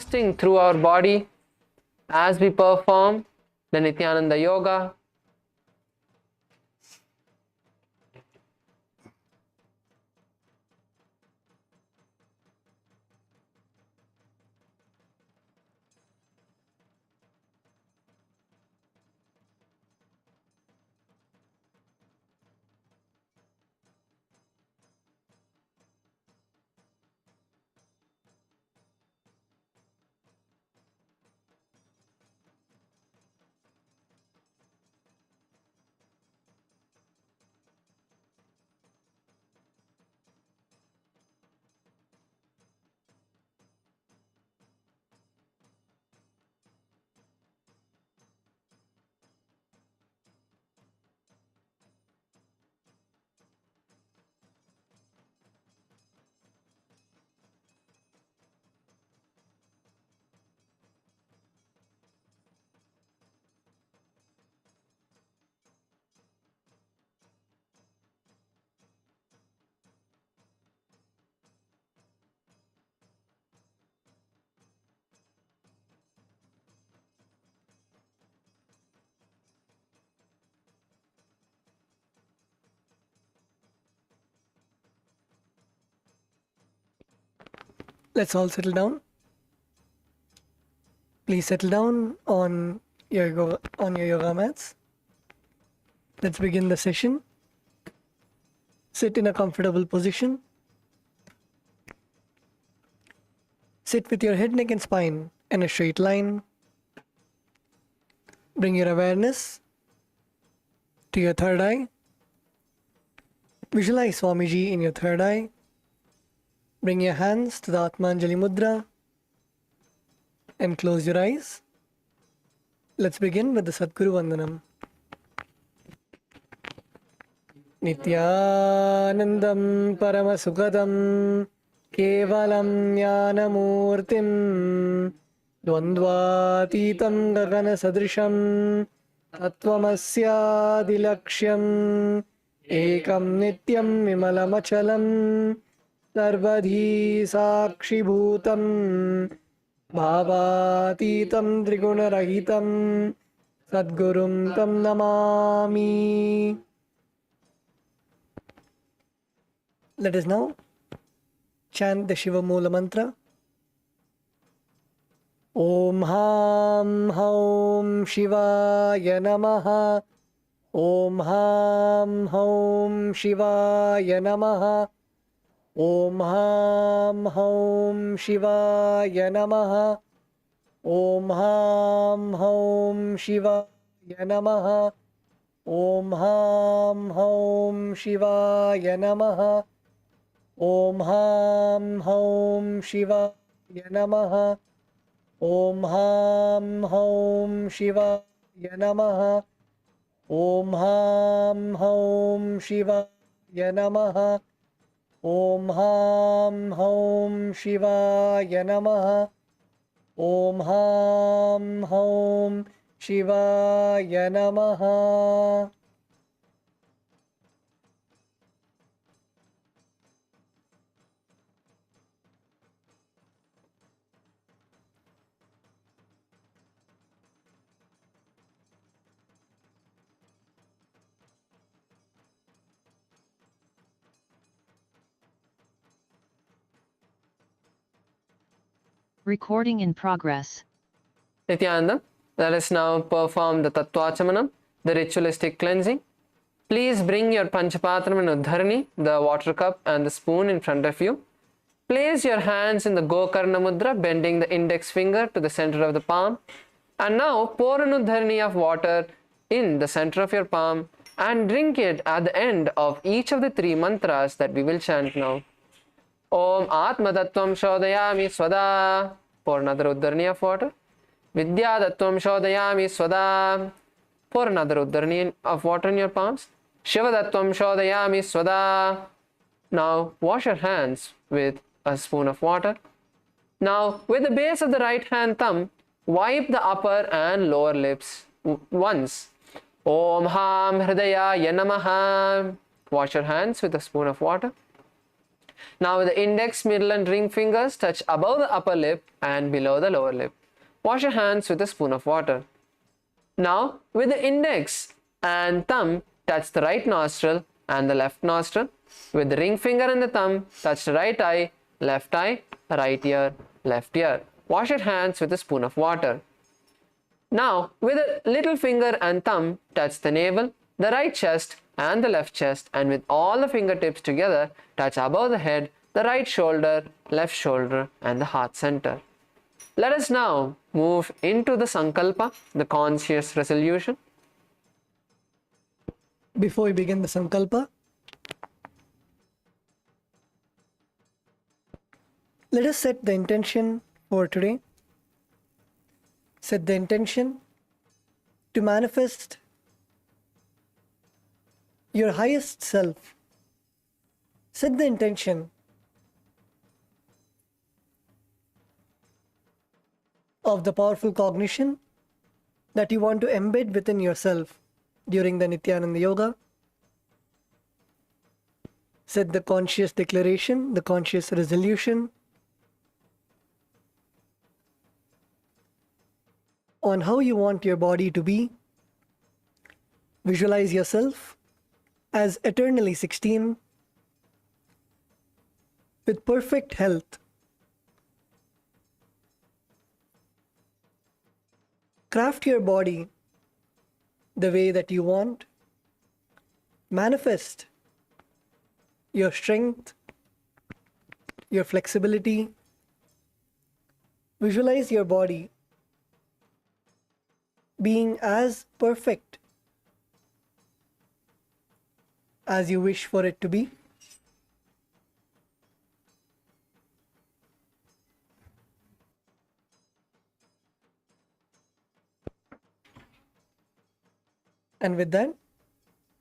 manifesting through our body as we perform the Nithyananda Yoga. Let's all settle down. Please settle down on your yoga mats. Let's begin the session. Sit in a comfortable position. Sit with your head, neck and spine in a straight line. Bring your awareness to your third eye. Visualize Swamiji in your third eye. Bring your hands to the Atmanjali Mudra and close your eyes. Let's begin with the Sadguru Vandanam. Nithyanandam Paramasukadam Kevalam Jnanamurtim Dvandvatitam Gagana Sadrisham Tattvamasya Ekam Nityam Vimalamachalam Sarvadhi Sakshibhutam Bhavatitam Trigunarahitam Sadgurum Tam Namami. Let us now chant the Shiva Mula Mantra. Om Ham Haum Shivaya Namaha. Om Ham Haum Shivaya Namaha. Om Ham Haum Shivaya Namaha. Om Ham Haum Shivaya Namaha. Om Ham Haum Shivaya Namaha. Om Ham Haum Shivaya Namaha. Om Ham Haum Shivaya Namaha. Om Ham Haum Shivaya Namaha. Om Ham Haum Shivaya Namaha. Om Ham Haum Shivaya Namaha. Recording in progress. Nithyananda, let us now perform the Tattvachamanam, the ritualistic cleansing. Please bring your Panchapatram and Uddharani, the water cup and the spoon in front of you. Place your hands in the Gokarna Mudra, bending the index finger to the center of the palm. And now pour an Uddharani of water in the center of your palm and drink it at the end of each of the three mantras that we will chant now. Om Atma Tattvam Shodayami Swada. Pour another Uddharani of water. Vidya Tattvam Shodayami Swada. Pour another Uddharani of water in your palms. Shiva Tattvam Shodayami Swada. Now wash your hands with a spoon of water. Now with the base of the right hand thumb, wipe the upper and lower lips once. Om Ham Hridaya Yanamaha. Wash your hands with a spoon of water. Now the index, middle and ring fingers touch above the upper lip and below the lower lip. Wash your hands with a spoon of water. Now with the index and thumb touch the right nostril and the left nostril. With the ring finger and the thumb touch the right eye, right ear, left ear. Wash your hands with a spoon of water. Now with the little finger and thumb touch the navel, the right chest and the left chest, and with all the fingertips together touch above the head, the right shoulder, left shoulder and the heart center. Let us now move into the Sankalpa, the conscious resolution. Before we begin the Sankalpa, let us set the intention for today. Set the intention to manifest your highest self. Set the intention of the powerful cognition that you want to embed within yourself during the Nithyananda Yoga. Set the conscious declaration, the conscious resolution on how you want your body to be. Visualize yourself as eternally 16 with perfect health. Craft your body the way that you want. Manifest your strength, your flexibility. Visualize your body being as perfect as you wish for it to be. And with that,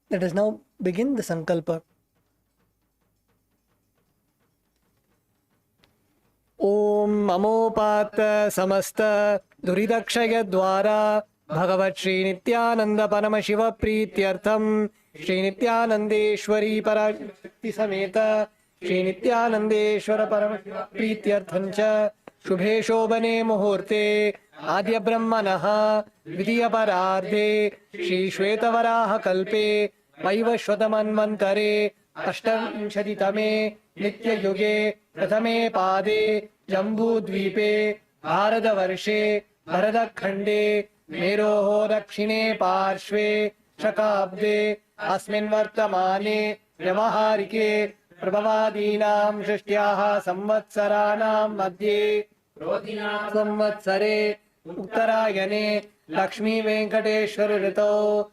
let us now begin the Sankalpa. Om Amopat Samasta Duridakshaya Dwara Bhagavat Shri Nithyananda Parama Shiva Prityartham Shri Nithyanandeshwari Parashakti Sameta Shri Nithyanandeshwara Parama Shiva Prityarthancha Shubhe Shobhane Muhurte Adya Brahmanaha Dvithiya Parardhe Shri Shvetavaraha Kalpe Vaivashvatamanvantare Ashtamshaditame Nitya Yuge Prathame Pade Jambu Dvipe Bharadavarše Bharadakhande Meroho Dakshine Parshve Shakabde Asmin Vartamane Vyavaharike Prabhavadinam Shishtyaha Samvatsaranam Madhye Rodhinam Samvatsare Uttarayane Lakshmi Venkateshwar Rito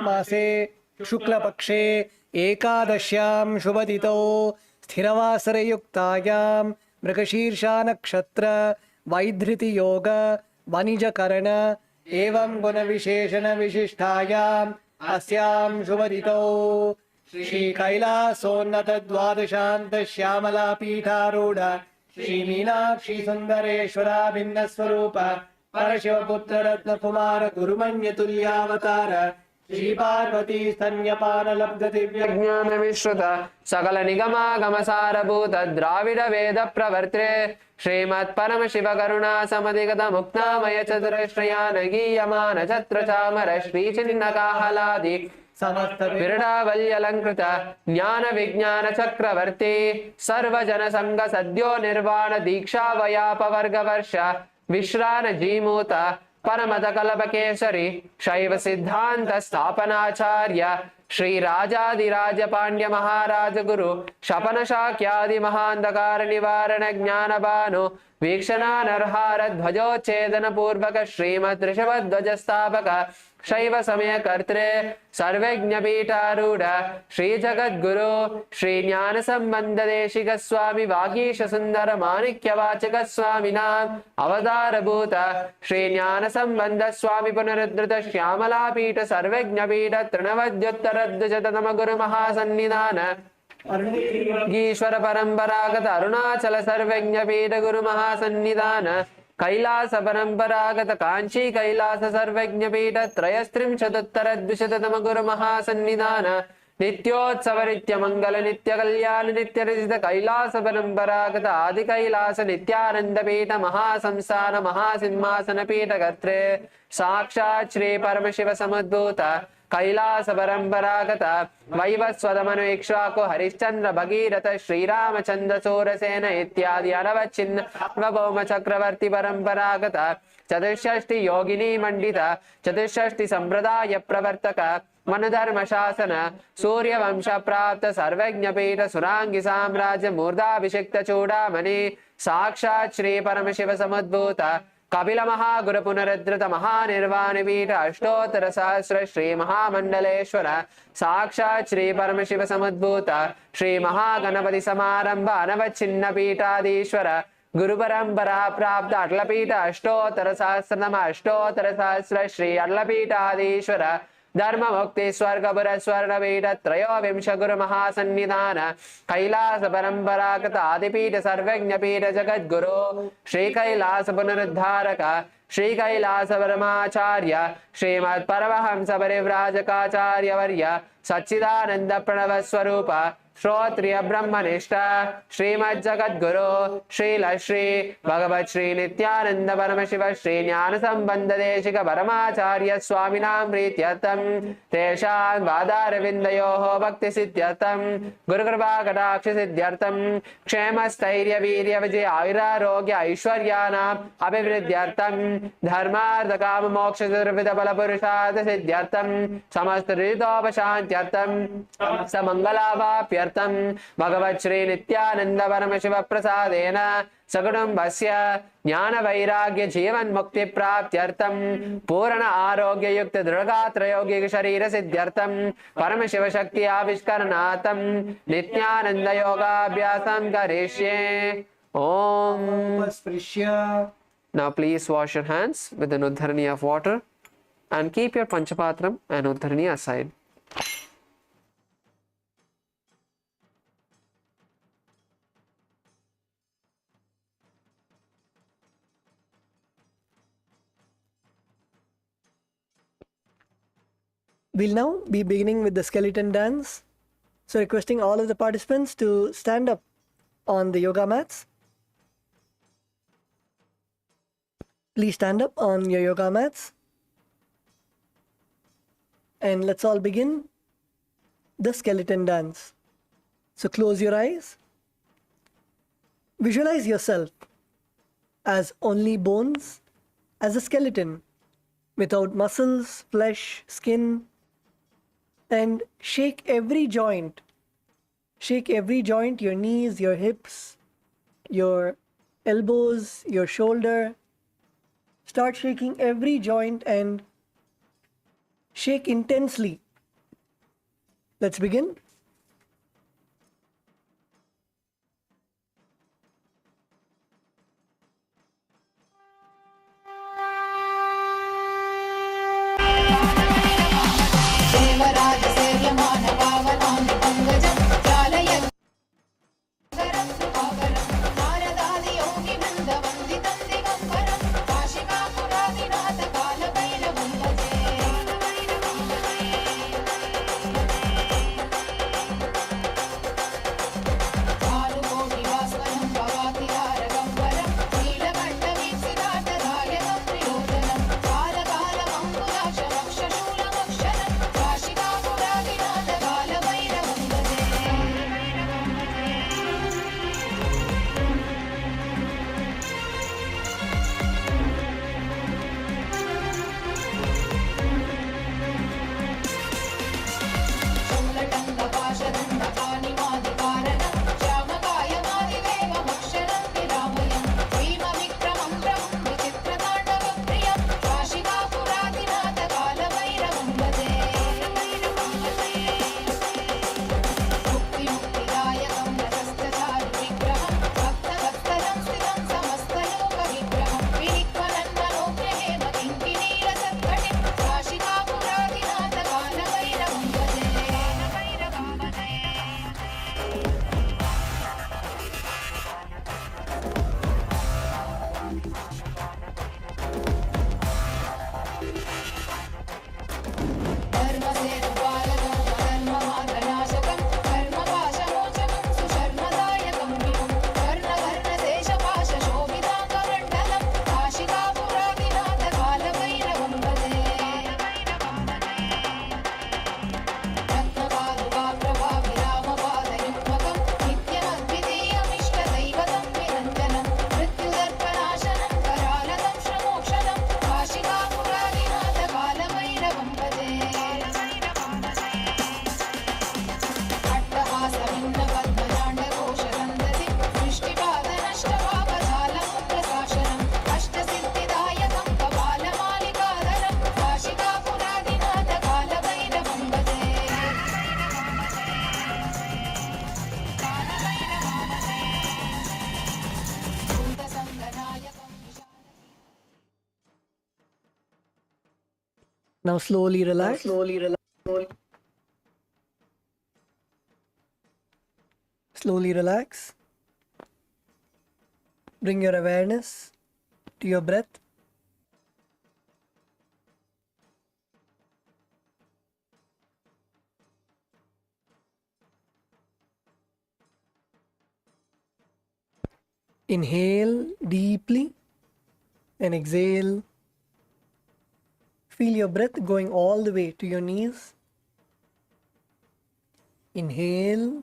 Mase Shukla Pakshe Ekadashyam Shubhadito Sthiravasara Yuktayam Mrikashirsha Nakshatra Vaidhriti Yoga Vanija Karana Evam Guna Visheshana Vishishtayam Asyam Shubhadito Shri Kailasa Dvadashanta Shyamala Pitharuda Shri Meenakshi Sundareshwara Bhinna Swarupa Parashiva Putra Ratna Kumara Gurumanya Tulyavatara Shri Parvati Stanyapana Labdha Divya Jnana Vishruta Sakala Nigama Gamasara Bhuta Dravida Veda Pravartre Srimat Parama Shiva Karuna Samadigata Mukta Maya Chaturashrayana Giyamana Chatra Chamara Shri Chinnaka Haladi Virada Valyalankrita Jnana Vijnana Chakravarti Sarva Jana Sangha Sadhyo Nirvana Diksha Vayapa Varga Varsha Vishrana Jimuta Paramata Kalapakesari Shaiva Siddhanta Sthapanacharya Shri Rajadiraja Pandya Maharaja Guru Shapana Shakyadi Mahandakara Nivarana Jnana Bhanu Vikshana Narhara Dhvajo Chedana Purvaka Srimad Rishabha Dhvajastapaka Shaiva Samaya Kartre Sarvegna Pitaruda Shri Jagat Guru Shri Jnana Sambandha Deshika Swami Vagisha Sundara Manikya Vachaka Swami Nam Avadara Bhuta Shri Jnana Sambandha Swami Punaruddhrita Shyamala Pita Sarvegna Pita Trinavadyuttara Dvajatama Guru Mahasannidhana Gishwara Paramparagat Arunachala Sarvegna Pita Guru Mahasannidhana Kailasa Paramparagat Kanchi Kailasa Sarvegna Pita Trayastrim Chatuttara Dvishatatama Guru Mahasannidhana नित्योत्सव नित्य मंगल नित्य कल्याण नित्य रचित कैलास परंपरागत आदि कैलास नित्यानंद पीठ महासंस्थान महासिंहासन पीठ कर्त्रे साक्षात् श्री परम शिव समुद्भूत कैलास परंपरागत वैवस्वतमनु इक्ष्वाकु हरिश्चंद्र भगीरथ श्रीरामचंद्र सूरसेन इत्यादि अनवच्छिन्न भौम चक्रवर्ती परंपरागत चतुष्षष्टि योगिनी मंडित चतुष्षष्टि संप्रदाय प्रवर्तक मनधर्म शासन सूर्यवंश प्राप्त सर्वज्ञ पीठ सुरांगी साम्राज्य मूर्धाभिषिक्त चूड़ामणि साक्षात् श्री परम शिव समुद्भूत कपिल महागुरु पुनरुद्धृत महानिर्वाण पीठ अष्टोत्तर सहस्र श्री महामंडलेश्वर साक्षात् श्री परम शिव समुद्भूत श्री महागणपति समारंभ अनवच्छिन्न पीठाधीश्वर गुरु परंपरा प्राप्त अट्लपीठ अष्टोत्तर सहस्रतम अष्टोत्तर सहस्र श्री अट्लपीठाधीश्वर धर्म मुक्ति स्वर्गपुर स्वर्णपीठ त्रयोविंश गुरु महासन्निधान कैलास परंपरागत आदिपीठ सर्वज्ञ पीठ जगद्गुरु श्री कैलास पुनरुद्धारक श्री कैलास परमाचार्य श्रीमद परमहंस परिव्राजकाचार्य वर्य सच्चिदानंद प्रणव स्वरूप श्रोत्रिय ब्रह्मनिष्ठ श्रीमद जगद्गुरु श्रील श्री भगवत श्री नित्यानंद परम शिव श्री ज्ञान संबंध देशिक परमाचार्य स्वामिनां प्रीत्यर्थं तेषां वादारविन्दयोः भक्ति सिद्ध्यर्थं गुरुकृपा कटाक्ष सिद्ध्यर्थं क्षेम स्थैर्य वीर्य विजय आयुरारोग्य ऐश्वर्याणाम् अभिवृद्ध्यर्थं धर्मार्थ काम मोक्ष चतुर्विध फल पुरुषार्थ सिद्ध्यर्थं समस्त ऋतोपशान्त्यर्थं समंगलाभाप्यर्थं भगवत श्री नित्यानंद परम शिव प्रसादेन सकुटुम्बस्य ज्ञान वैराग्य जीवन मुक्ति प्राप्त्यर्थं पूर्ण आरोग्य युक्त दृढ़गात्र यौगिक शरीर सिद्ध्यर्थं परम शिव शक्ति आविष्करणार्थं नित्यानंद योगाभ्यासं करिष्ये ओम स्पृश्य. Now please wash your hands with an uddharani of water and keep your panchapatram and uddharani aside. We'll now be beginning with the skeleton dance. So requesting all of the participants to stand up on the yoga mats. Please stand up on your yoga mats. And let's all begin the skeleton dance. So close your eyes. Visualize yourself as only bones, as a skeleton, without muscles, flesh, skin, and shake every joint. Shake every joint, your knees, your hips, your elbows, your shoulder. Start shaking every joint and shake intensely. Let's begin. Now slowly relax. Slowly relax. Bring your awareness to your breath. Inhale deeply and exhale. Feel your breath going all the way to your knees. Inhale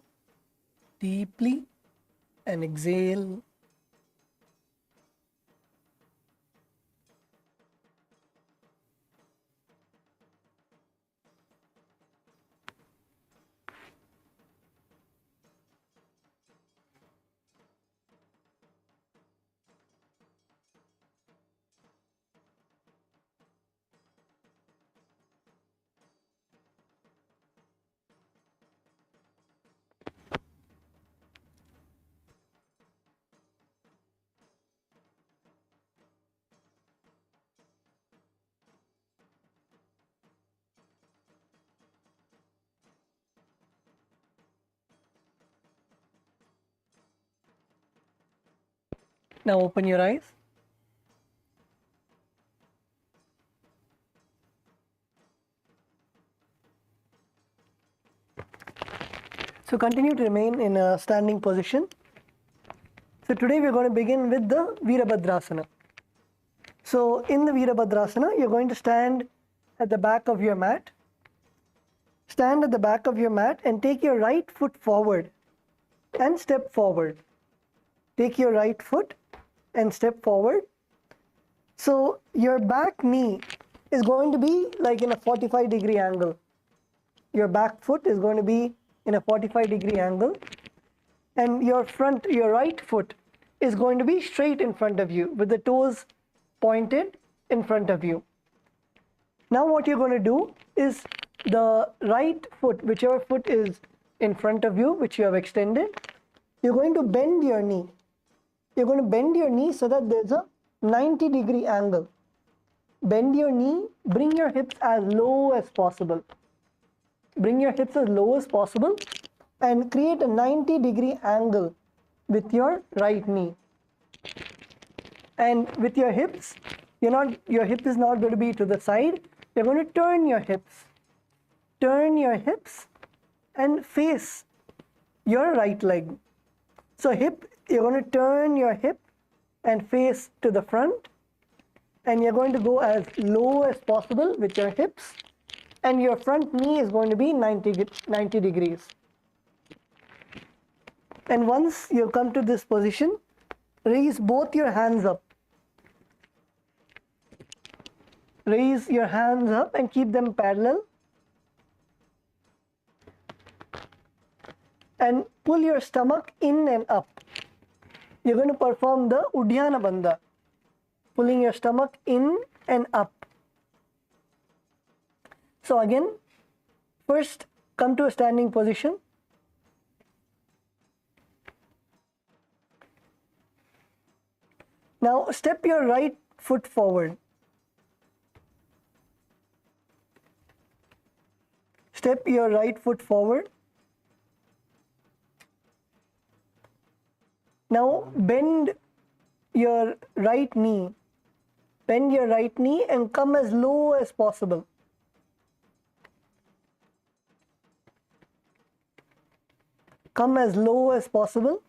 deeply and exhale. Now open your eyes. So continue to remain in a standing position. So today we're going to begin with the Virabhadrasana. So in the Virabhadrasana, you're going to stand at the back of your mat. Stand at the back of your mat and take your right foot forward and step forward. Take your right foot and step forward. So your back knee is going to be like in a 45-degree angle. Your back foot is going to be in a 45-degree angle, and your right foot is going to be straight in front of you with the toes pointed in front of you. Now what you're going to do is the right foot, whichever foot is in front of you, which you have extended, you're going to bend your knee. You're going to bend your knee so that there's a 90-degree angle. Bend your knee, bring your hips as low as possible. Bring your hips as low as possible and create a 90-degree angle with your right knee. And with your hips, your hip is not going to be to the side. You're going to turn your hips. Turn your hips and face your right leg. So you're going to turn your hip and face to the front, and you're going to go as low as possible with your hips, and your front knee is going to be 90 degrees. And once you come to this position, raise both your hands up. Raise your hands up and keep them parallel. And pull your stomach in and up. You're going to perform the Uddiyana Bandha, pulling your stomach in and up. So again, first come to a standing position. Now step your right foot forward. Step your right foot forward. Now bend your right knee. Bend your right knee and come as low as possible. Come as low as possible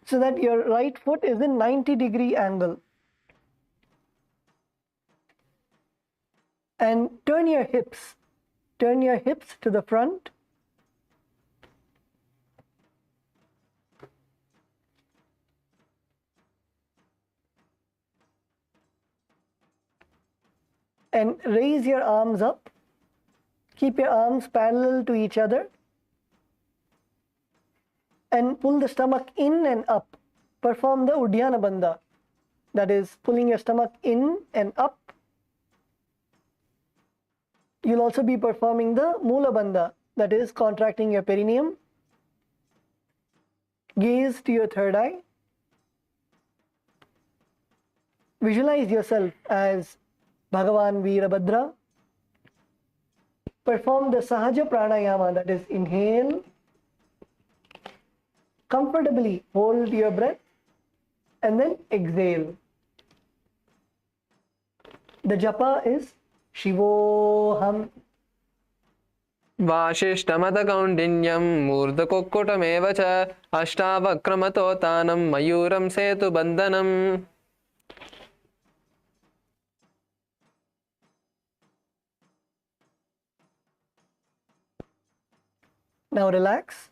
so that your right foot is in 90-degree angle. And turn your hips. Turn your hips to the front. And raise your arms up. Keep your arms parallel to each other. And pull the stomach in and up. Perform the Uddiyana Bandha. That is, pulling your stomach in and up. You'll also be performing the Mula Bandha. That is, contracting your perineum. Gaze to your third eye. Visualize yourself as Bhagavan Veerabhadra. Perform the Sahaja Pranayama, that is, inhale, comfortably hold your breath, and then exhale. The japa is Shivoham. वाशिष्ठमतकौण्डिन्यं मूर्धकुक्कुटमेव च अष्टावक्रमतोतानं मयूरं सेतुबन्धनम्. Now relax.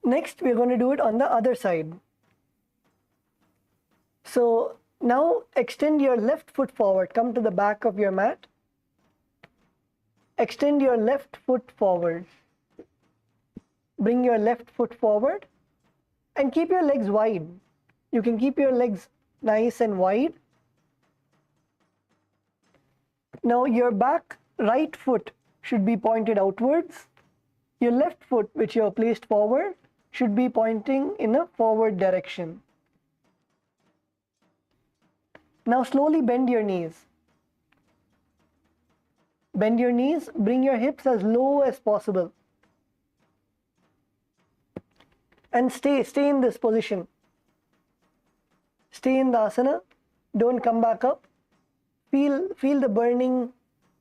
Next, we're going to do it on the other side. So now extend your left foot forward. Come to the back of your mat. Extend your left foot forward. Bring your left foot forward and keep your legs wide. You can keep your legs nice and wide. Now your back right foot should be pointed outwards. Your left foot, which you have placed forward, should be pointing in a forward direction. Now slowly bend your knees. Bend your knees, bring your hips as low as possible. And stay in this position. Stay in the asana, don't come back up. Feel the burning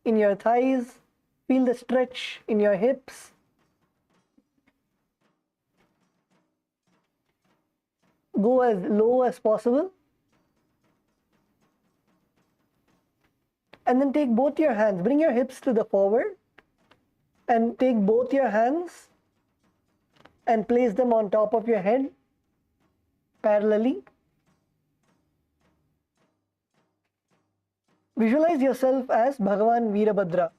in your thighs, feel the stretch in your hips. Go as low as possible. And then take both your hands, bring your hips to the forward and take both your hands and place them on top of your head parallelly. Visualize yourself as Bhagavan Veerabhadra.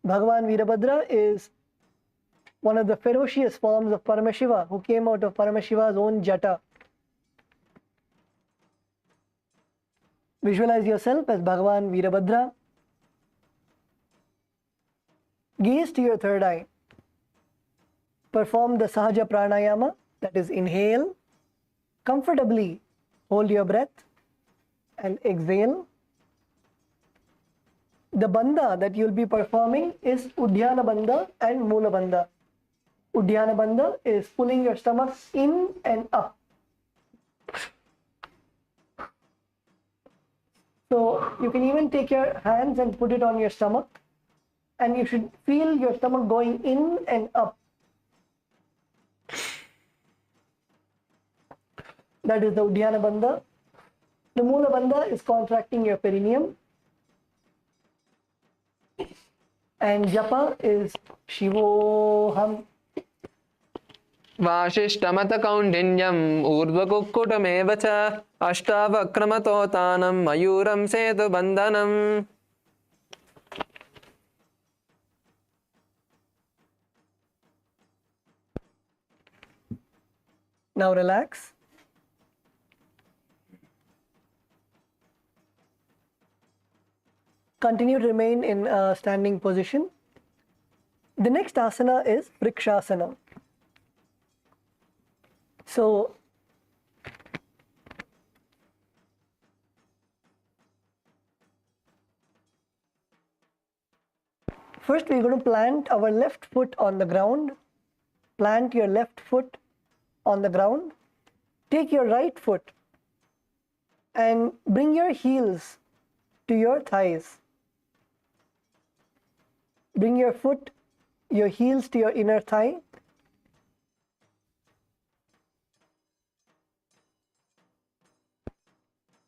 Bhagavan Veerabhadra is one of the ferocious forms of Paramashiva who came out of Paramashiva's own jata. Visualize yourself as Bhagavan Veerabhadra. Gaze to your third eye. Perform the Sahaja Pranayama, that is, inhale, comfortably hold your breath and exhale. The bandha that you will be performing is Udhyana Bandha and Mula Bandha. Udhyana Bandha is pulling your stomach in and up. So you can even take your hands and put it on your stomach, and you should feel your stomach going in and up. That is the Udhyana Bandha. The Mula Bandha is contracting your perineum. And japa is Shivoham. वाशिष्ठमतकौण्डिन्यम् ऊर्ध्वकुक्कुटमेव च अष्टावक्रमतोतानं मयूरं सेतुबन्धनम्. Now relax. Continue to remain in a standing position. The next asana is Vrikshasana. So, first we're going to plant our left foot on the ground. Plant your left foot on the ground. Take your right foot and bring your heels to your thighs. Bring your heels to your inner thigh.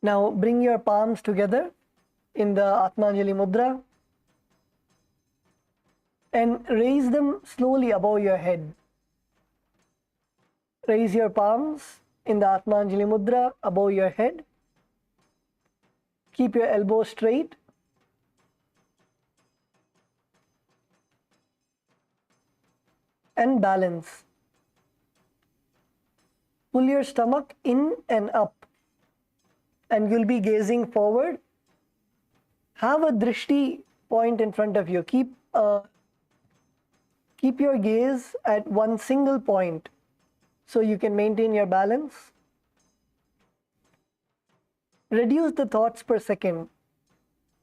Now bring your palms together in the Atmanjali Mudra and raise them slowly above your head. Raise your palms in the Atmanjali Mudra above your head. Keep your elbows straight. And balance. Pull your stomach in and up. And you'll be gazing forward. Have a drishti point in front of you. Keep your gaze at one single point so you can maintain your balance. reduce the thoughts per second.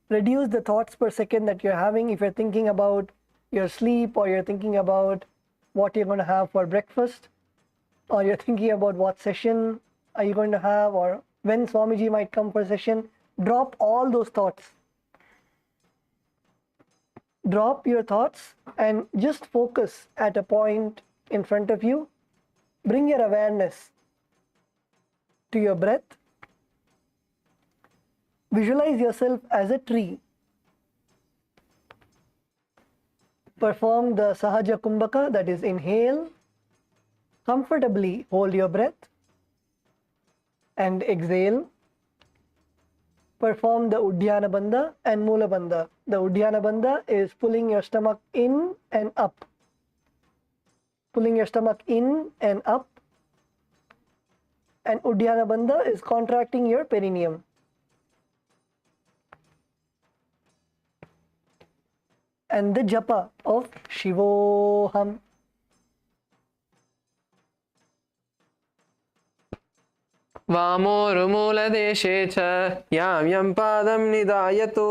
Reduce the thoughts per second that you're having if you're thinking about your sleep, or you're thinking about what you're going to have for breakfast, or you're thinking about what session are you going to have, or when Swamiji might come for session. Drop all those thoughts. Drop your thoughts and just focus at a point in front of you. Bring your awareness to your breath. Visualize yourself as a tree. Perform the Sahaja Kumbhaka, that is, inhale. Comfortably hold your breath and exhale. Perform the Uddiyana Bandha and Mula Bandha. The Uddiyana Bandha is pulling your stomach in and up. Pulling your stomach in and up. And Uddiyana Bandha is contracting your perineum. And the japa of Shivoham. वामोरुमूलदेशे च यां यं पादं निधायतु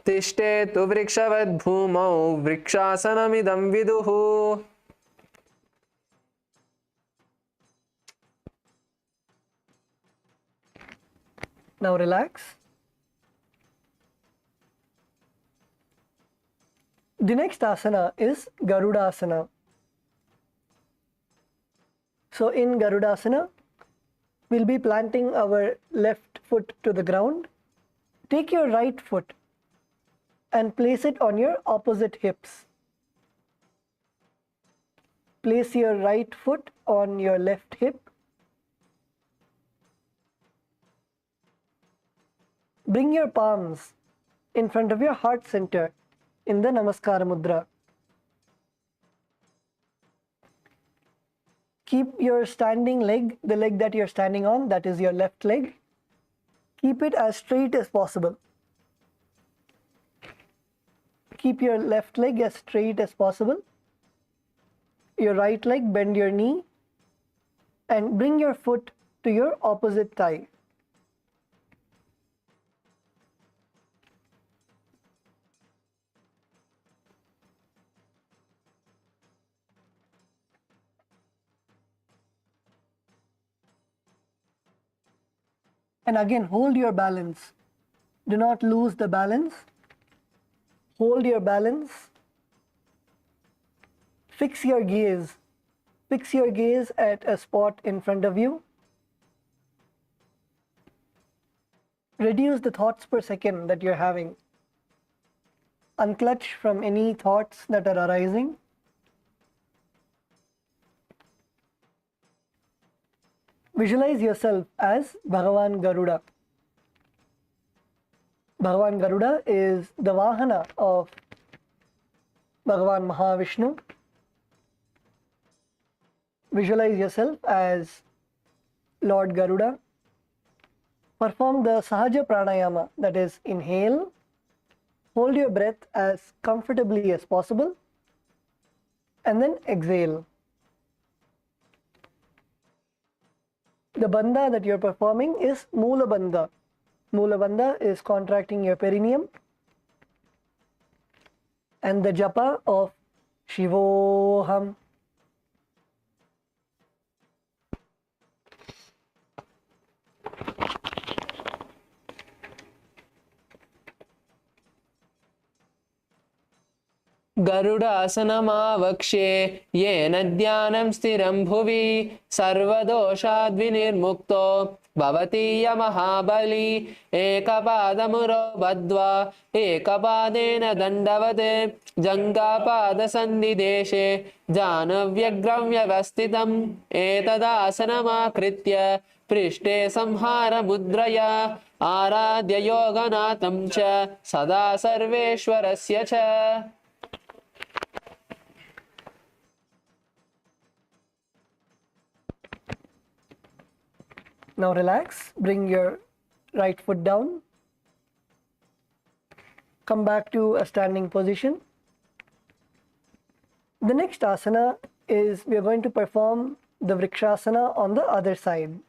तिष्ठेतु वृक्षवद्भूमौ वृक्षासनमिदं विदुः. Now relax. The next asana is Garudasana. So in Garudasana, we'll be planting our left foot to the ground. Take your right foot and place it on your opposite hips. Place your right foot on your left hip. Bring your palms in front of your heart center in the Namaskara Mudra. Keep your standing leg, the leg that you're standing on, that is your left leg, keep it as straight as possible. Keep your left leg as straight as possible. Your right leg, bend your knee and bring your foot to your opposite thigh. And again, hold your balance. Do not lose the balance. Hold your balance. Fix your gaze. Fix your gaze at a spot in front of you. Reduce the thoughts per second that you're having. Unclutch from any thoughts that are arising. Visualize yourself as Bhagavan Garuda. Bhagavan Garuda is the Vahana of Bhagavan Mahavishnu. Visualize yourself as Lord Garuda. Perform the Sahaja Pranayama, that is, inhale, hold your breath as comfortably as possible, and then exhale. The bandha that you're performing is Mula Bandha. Mula Bandha is contracting your perineum. And the japa of Shivoham. गरुडासनमावक्ष्ये येन ध्यानं स्थिरं भुवि सर्वदोषाद्विनिर्मुक्तो भवति महाबली. एकपादमुरो बद्ध्वा एकपादेन दण्डवत् जङ्घापादसन्निदेशे जानव्यग्रं व्यवस्थितम्. एतदासनमाकृत्य पृष्ठे संहारमुद्रया आराध्य योगनाथं च सदा सर्वेश्वरस्य च. Now relax, bring your right foot down, come back to a standing position. The next asana is we are going to perform the Vrikshasana on the other side.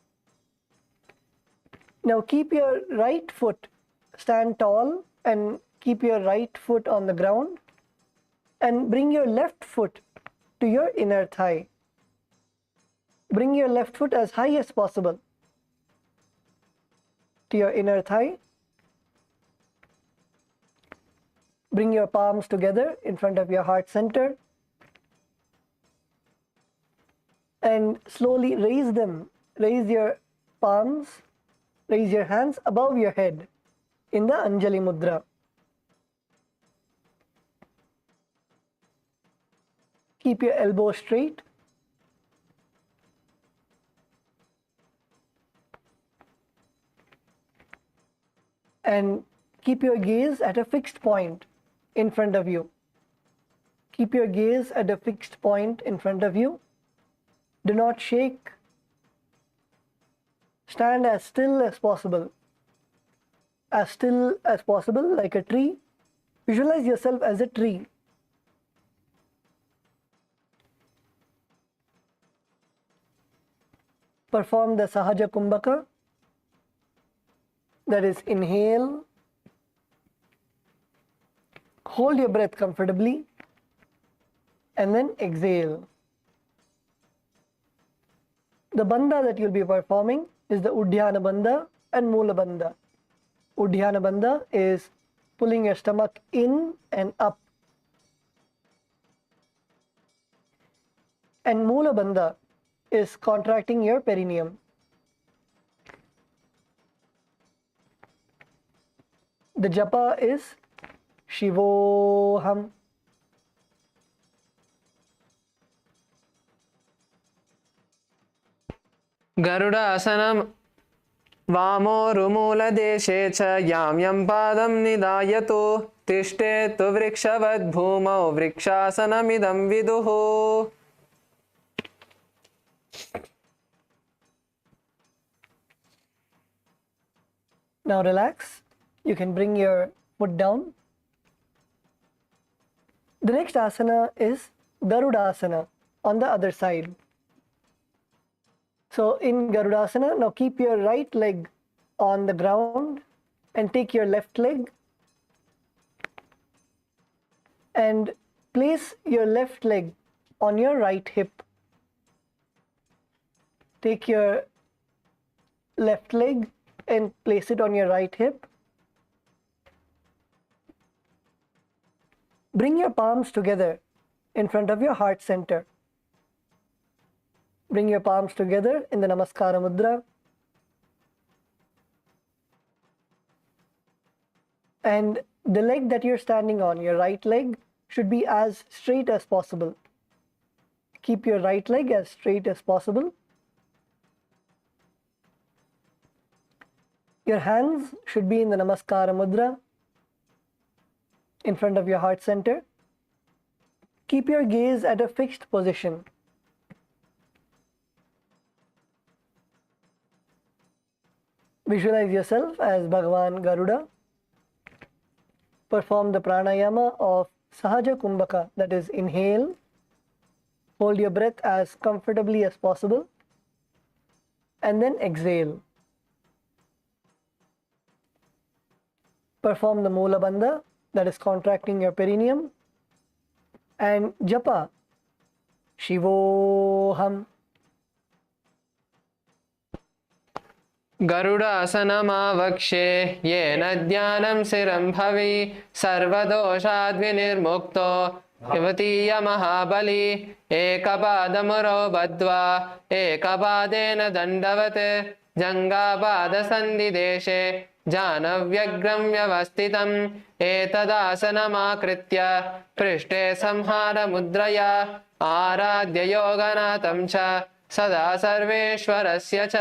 Now keep your right foot, stand tall and keep your right foot on the ground and bring your left foot to your inner thigh. Bring your left foot as high as possible to your inner thigh. Bring your palms together in front of your heart center and slowly raise them. Raise your palms, raise your hands above your head in the Anjali Mudra. Keep your elbows straight. And keep your gaze at a fixed point in front of you. Keep your gaze at a fixed point in front of you. Do not shake. Stand as still as possible like a tree. Visualize yourself as a tree. Perform the Sahaja Kumbhaka, that is inhale, hold your breath comfortably and then exhale. The bandha that you'll be performing is the Udhyana bandha and Mula bandha. Udhyana bandha is pulling your stomach in and up. And Mula bandha is contracting your perineum. The japa is Shivoham. Garuda asanam वामोरुमूलदेशे च यां यं पादं निधायतु तिष्ठेतु वृक्षवद् भूमौ वृक्षासनमिदं विदुः. Now relax. You can bring your foot down. The next asana is Garudasana on the other side. So in Garudasana, now keep your right leg on the ground and take your left leg and place your left leg on your right hip. Take your left leg and place it on your right hip. Bring your palms together in front of your heart center. Bring your palms together in the Namaskara Mudra. And the leg that you're standing on, your right leg, should be as straight as possible. Keep your right leg as straight as possible. Your hands should be in the Namaskara Mudra in front of your heart center. Keep your gaze at a fixed position. Visualize yourself as Bhagavan Garuda. Perform the pranayama of Sahaja Kumbhaka, that is inhale. Hold your breath as comfortably as possible and then exhale. Perform the Mula Bandha, that is contracting your perineum, and japa Shivoham. गरुडासनमावक्षे येन ध्यानं शिरं भवि सर्वदोषाद्विनिर्मुक्तो द्वितीय महाबली एकपादमुरौ बद्ध्वा एकपादेन दण्डवत् जङ्घापादसन्धिदेशे जानव्यग्रं व्यवस्थितम् एतदासनमाकृत्य पृष्ठे संहारमुद्रया आराध्य योगनाथं च सदा सर्वेश्वरस्य च.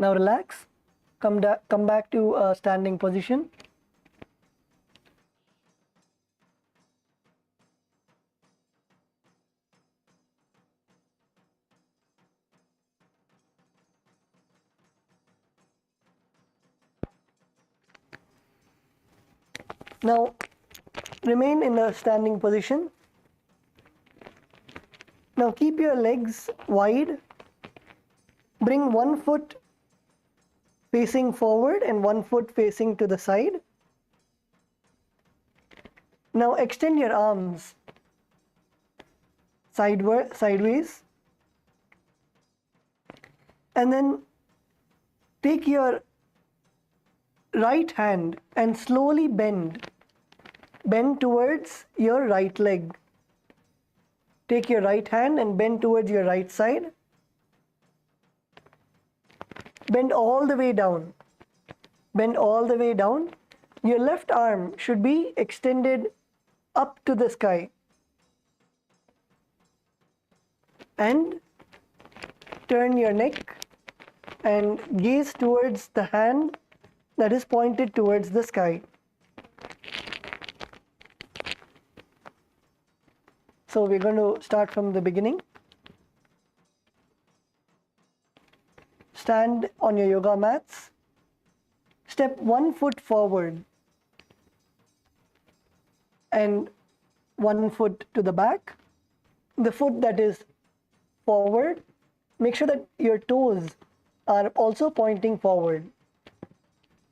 Now relax. Come back to a standing position. Now remain in a standing position. Now keep your legs wide. Bring one foot facing forward and one foot facing to the side. Now extend your arms sideways, and then take your right hand and slowly bend towards your right leg. Take your right hand and bend towards your right side. Bend all the way down. Bend all the way down. Your left arm should be extended up to the sky. And turn your neck and gaze towards the hand that is pointed towards the sky. So we're going to start from the beginning. Stand on your yoga mats. Step 1 foot forward and 1 foot to the back. The foot that is forward, make sure that your toes are also pointing forward.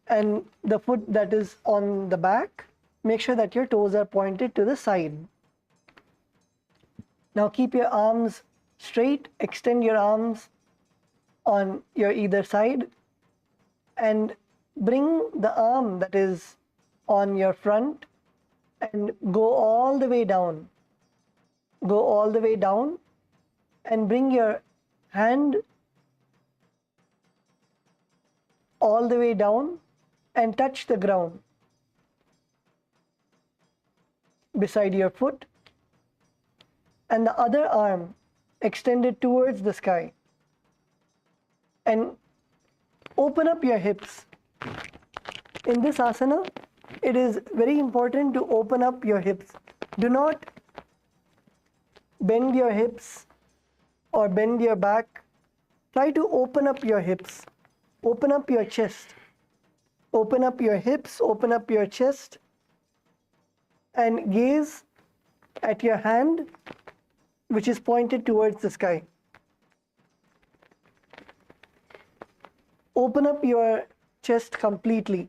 And the foot that is on the back, make sure that your toes are pointed to the side. Now keep your arms straight, extend your arms on your either side, and bring the arm that is on your front and go all the way down. Go all the way down and bring your hand all the way down and touch the ground beside your foot, and the other arm extended towards the sky. And open up your hips. In this asana, it is very important to open up your hips. Do not bend your hips or bend your back. Try to open up your hips. Open up your chest. Open up your hips, open up your chest, and gaze at your hand which is pointed towards the sky. Open up your chest completely.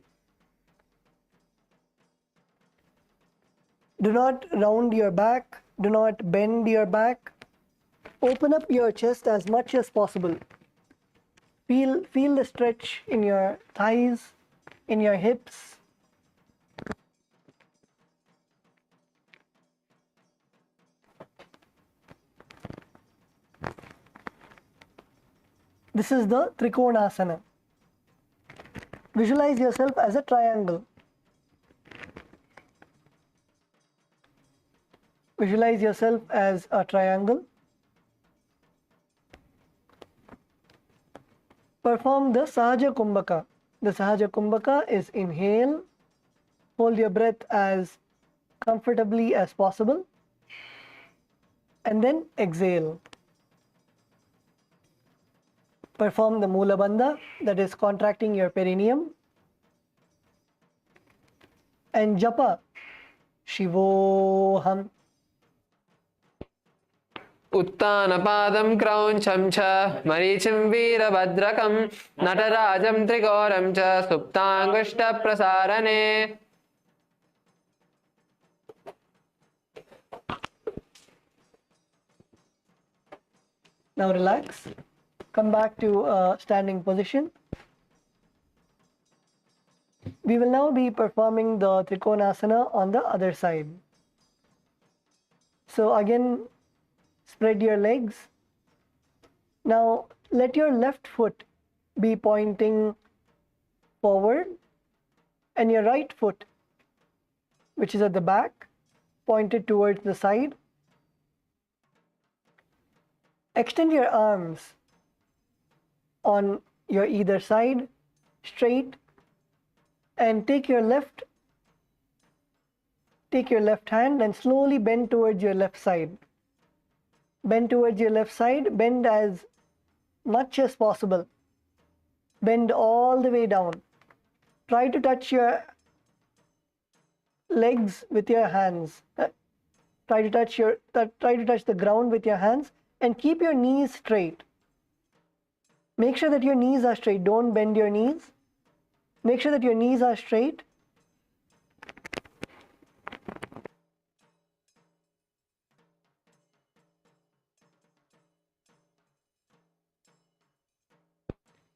Do not round your back. Do not bend your back. Open up your chest as much as possible. Feel the stretch in your thighs, in your hips. This is the Trikonasana. Visualize yourself as a triangle. Visualize yourself as a triangle. Perform the Sahaja Kumbhaka. The Sahaja Kumbhaka is inhale, hold your breath as comfortably as possible, and then exhale. Perform the Mula Bandha, that is contracting your perineum, and Japa Shivoham. Uttanapadam krauncham cha marichim veerabhadrakam natarajam trigoram cha suptangashta prasarane. Now relax. Come back to standing position. We will now be performing the Trikonasana on the other side. So again, spread your legs. Now let your left foot be pointing forward and your right foot, which is at the back, pointed towards the side. Extend your arms on your either side, straight, and take your left hand and slowly bend towards your left side. Bend towards your left side, bend as much as possible. Bend all the way down. Try to touch your legs with your hands. Try to touch the ground with your hands and keep your knees straight. Make sure that your knees are straight. Don't bend your knees. Make sure that your knees are straight.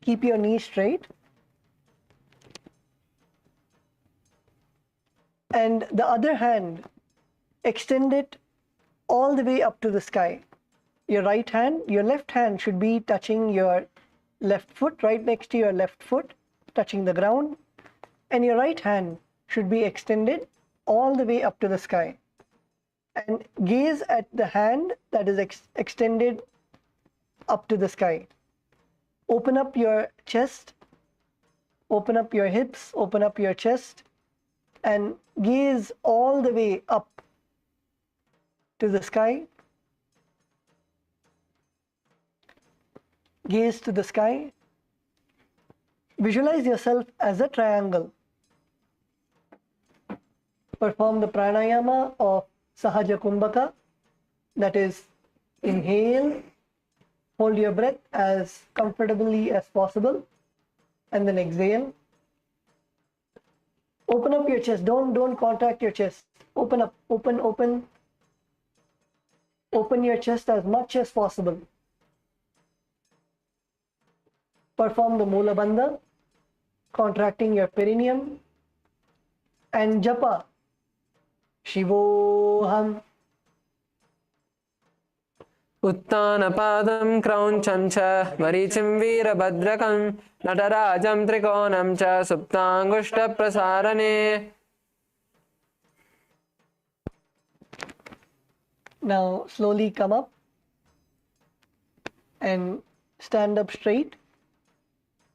Keep your knees straight. And the other hand, extend it all the way up to the sky. Your left hand should be touching your left foot, right next to your left foot, touching the ground. And your right hand should be extended all the way up to the sky. And gaze at the hand that is extended up to the sky. Open up your chest, open up your hips, open up your chest, and gaze all the way up to the sky. Gaze to the sky. Visualize yourself as a triangle. Perform the pranayama of Sahaja Kumbhaka, that is, inhale, hold your breath as comfortably as possible, and then exhale. Open up your chest. Don't contract your chest. Open up. Open your chest as much as possible. Perform the Mula Bandha, contracting your perineum, and japa Shivoham. उत्तानपादं क्रौञ्चं च मरीचिं वीरभद्रकं नटराजं त्रिकोणं च सुप्ताङ्गुष्ठप्रसारणे. Now slowly come up and stand up straight.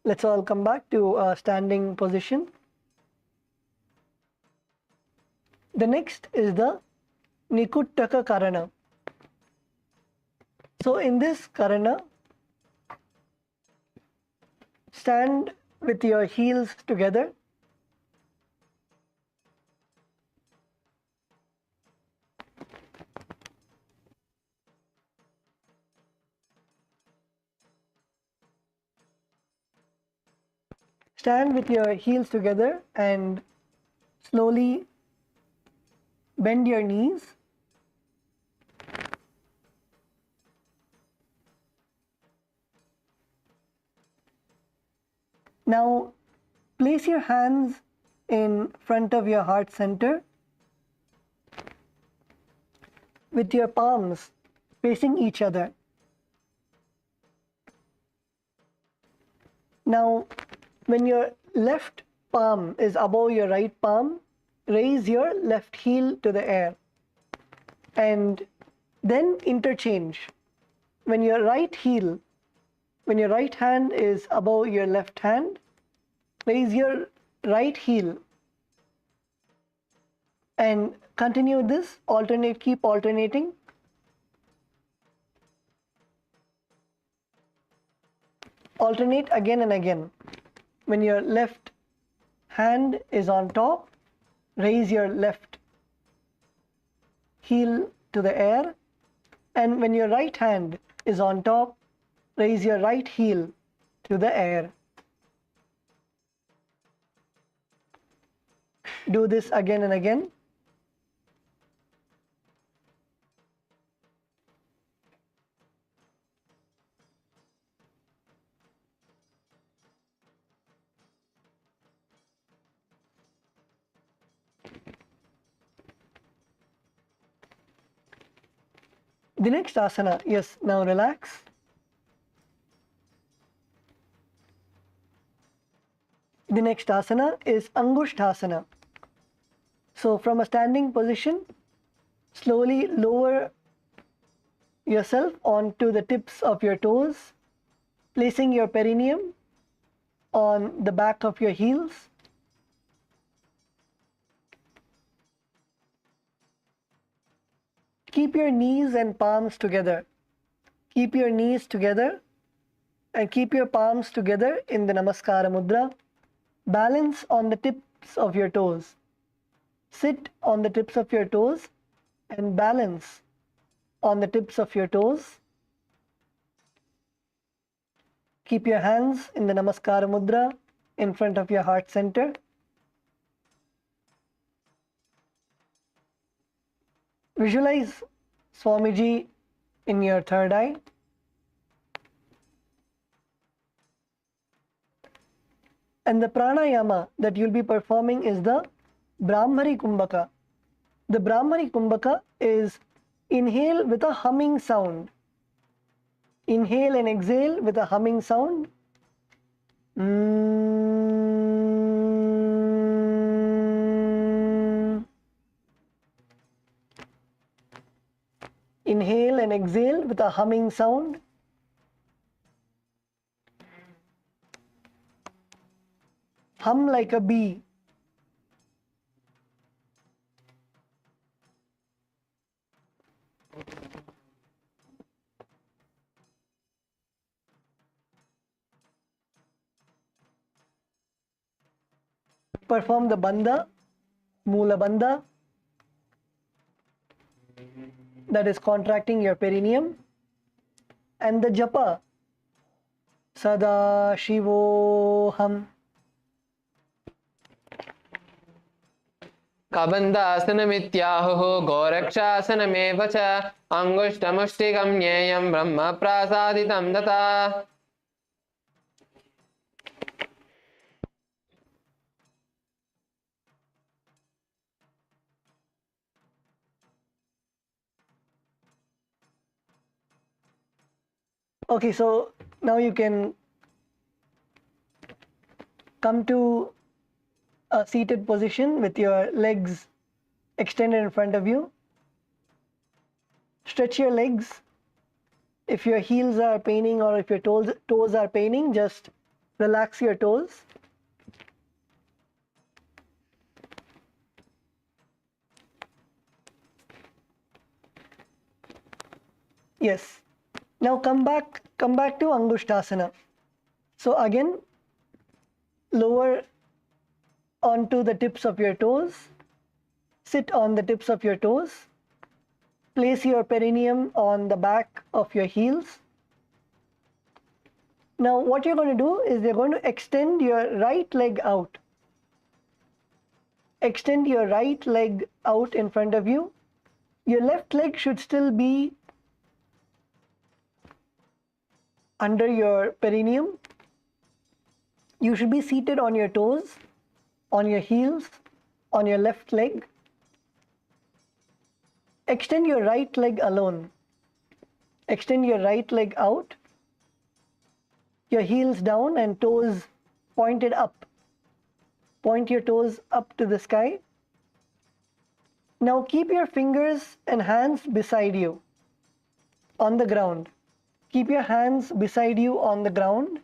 Let's all come back to a standing position. The next is the Nikuttaka Karana. So in this Karana, stand with your heels together. Stand with your heels together and slowly bend your knees. Now place your hands in front of your heart center with your palms facing each other. Now when your left palm is above your right palm, raise your left heel to the air and then interchange. When your right hand is above your left hand, raise your right heel and continue this, keep alternating. Alternate again and again. When your left hand is on top, raise your left heel to the air, and when your right hand is on top, raise your right heel to the air. Do this again and again. The next asana, yes, now relax. The next asana is Angushthasana. So from a standing position, slowly lower yourself onto the tips of your toes, placing your perineum on the back of your heels. Keep your knees and palms together. Keep your knees together and keep your palms together in the Namaskara Mudra. Balance on the tips of your toes. sit on the tips of your toes and balance on the tips of your toes. Keep your hands in the Namaskara Mudra in front of your heart center. Visualize Swamiji in your third eye. And the pranayama that you'll be performing is the Brahmari Kumbhaka. The Brahmari Kumbhaka is inhale with a humming sound. Inhale and exhale with a humming sound. Inhale and exhale with a humming sound. Hum like a bee. Perform the bandha, Mula bandha, that is contracting your perineum, and the japa, Sada Shivoham. कबन्धासनमित्याहुः गोरक्षासनमेव च अङ्गुष्ठमुष्टिकं ज्ञेयं ब्रह्म प्रासादितं तथा. Okay, so now you can come to a seated position with your legs extended in front of you. Stretch your legs. If your heels are paining or if your toes are paining, just relax your toes. Yes. Now come back to Angushtasana. So again, lower onto the tips of your toes. Sit on the tips of your toes. Place your perineum on the back of your heels. Now what you're going to do is you're going to extend your right leg out. Extend your right leg out in front of you. Your left leg should still be under your perineum. You should be seated on your toes, on your heels, on your left leg. Extend your right leg alone. Extend your right leg out. Your heels down and toes pointed up. Point your toes up to the sky. Now keep your fingers and hands beside you on the ground. Keep your hands beside you on the ground,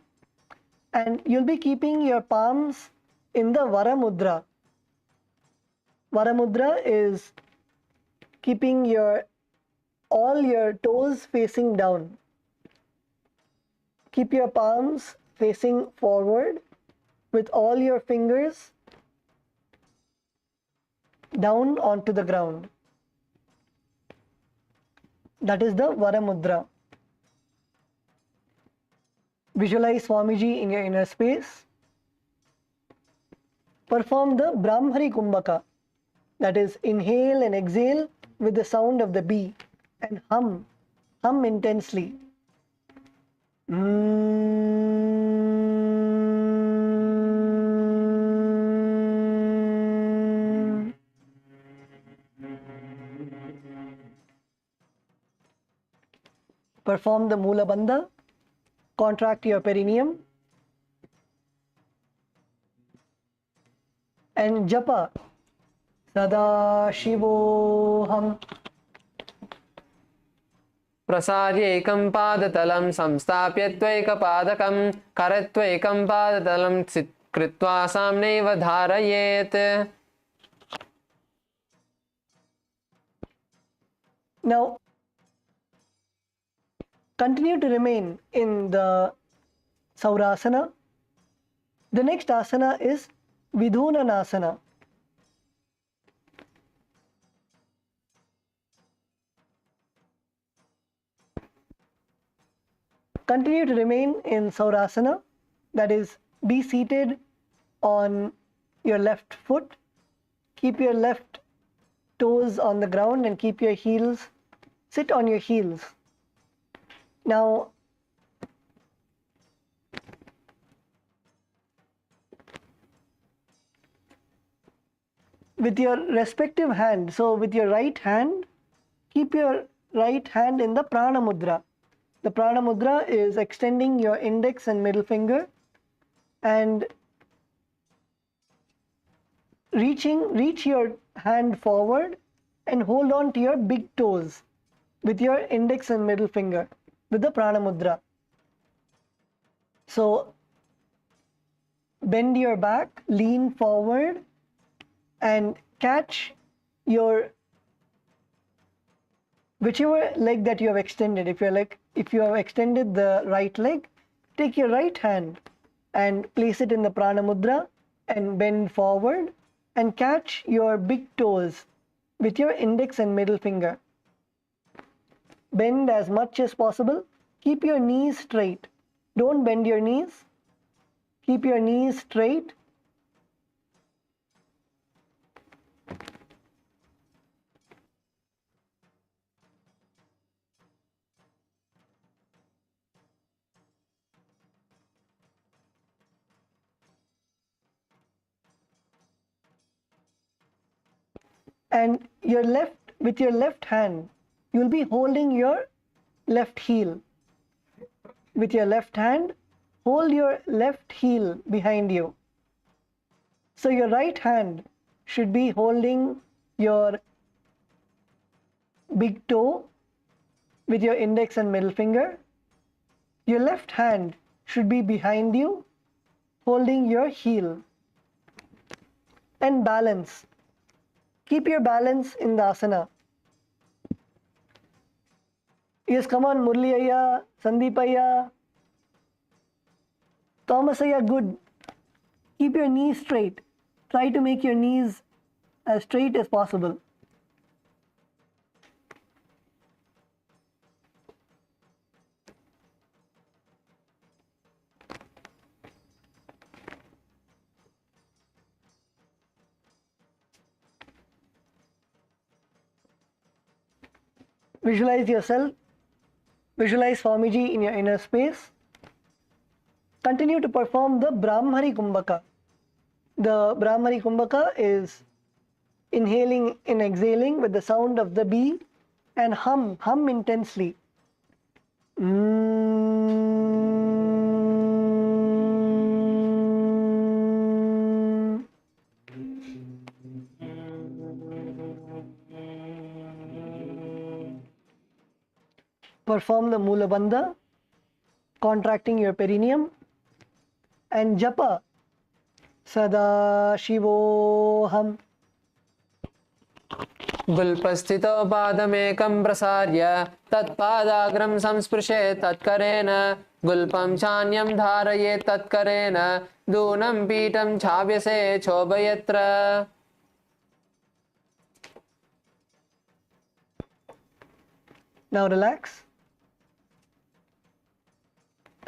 and you'll be keeping your palms in the Vara Mudra. Vara Mudra is keeping all your toes facing down. Keep your palms facing forward with all your fingers down onto the ground. That is the Vara Mudra. Visualize Swamiji in your inner space. Perform the Brahmari Kumbhaka, that is inhale and exhale with the sound of the bee, and hum intensely. Perform the Mula Bandha. Contract your perineum and japa Sada Shivoham. प्रसार्यैकं पादतलं संस्थाप्य त्वैकपादकं करत्वैकं पादतलं कृत्वा साम्नैव धारयेत्. Now continue to remain in the Saurasana. The next asana is Vidhunanasana. Continue to remain in Saurasana, that is, be seated on your left foot. Keep your left toes on the ground and keep your heels, sit on your heels. Now, with your respective hand, so with your right hand, keep your right hand in the Prana Mudra. The Prana Mudra is extending your index and middle finger and reach your hand forward and hold on to your big toes with your index and middle finger with the Prana Mudra. So bend your back, lean forward and catch your whichever leg that you have extended. If you have extended the right leg, take your right hand and place it in the Prana Mudra and bend forward and catch your big toes with your index and middle finger. Bend as much as possible. Keep your knees straight. Don't bend your knees. Keep your knees straight. And with your left hand, you will be holding your left heel. With your left hand, hold your left heel behind you. So your right hand should be holding your big toe with your index and middle finger. Your left hand should be behind you, holding your heel. And balance. Keep your balance in the asana. Yes, come on, Murli Ayya, Sandeep Ayya, Thomas Ayya, good. Keep your knees straight. Try to make your knees as straight as possible. Visualize yourself. Visualize Swamiji in your inner space. Continue to perform the Brahmari Kumbhaka. The Brahmari Kumbhaka is inhaling and exhaling with the sound of the bee and hum intensely. Perform the Mula Bandha, contracting your perineum, and Japa Sada Shivoham. गुल्पस्थितो पादमेकं प्रसार्य तत्पादाग्रं संस्पृशे तत्करेण गुल्पं चान्यं धारये तत्करेण दूनं पीठं छाव्यसे चोभयत्र. Now relax.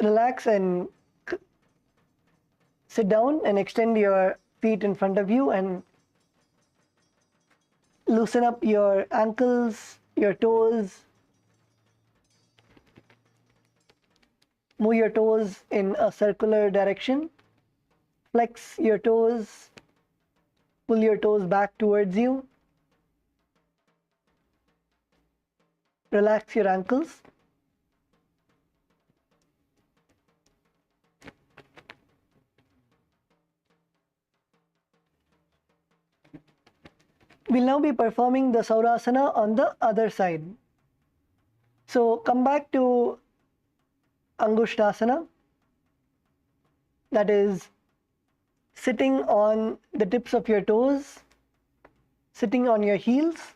Relax and sit down and extend your feet in front of you and loosen up your ankles, your toes. Move your toes in a circular direction. Flex your toes. Pull your toes back towards you. Relax your ankles. We'll now be performing the Saurasana on the other side. So come back to Angushtasana, that is sitting on the tips of your toes, sitting on your heels.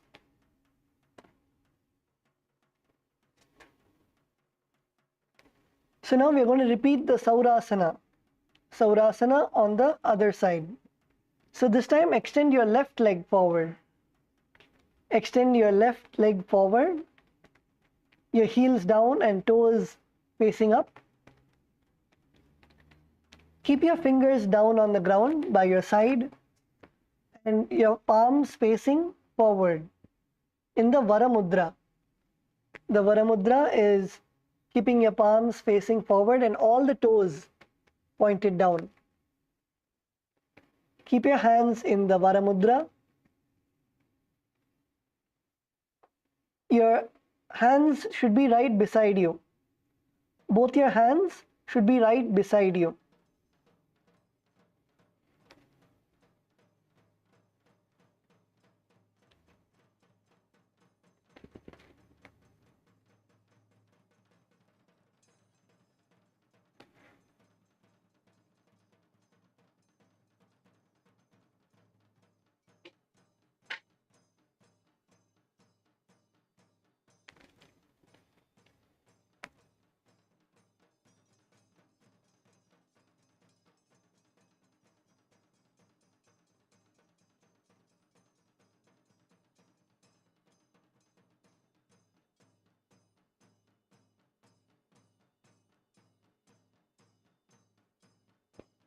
So now we are going to repeat the Saurasana on the other side. So this time extend your left leg forward. Extend your left leg forward, your heels down and toes facing up. Keep your fingers down on the ground by your side and your palms facing forward in the Vara Mudra. The Vara Mudra is keeping your palms facing forward and all the toes pointed down. Keep your hands in the Vara Mudra. Your hands should be right beside you. Both your hands should be right beside you.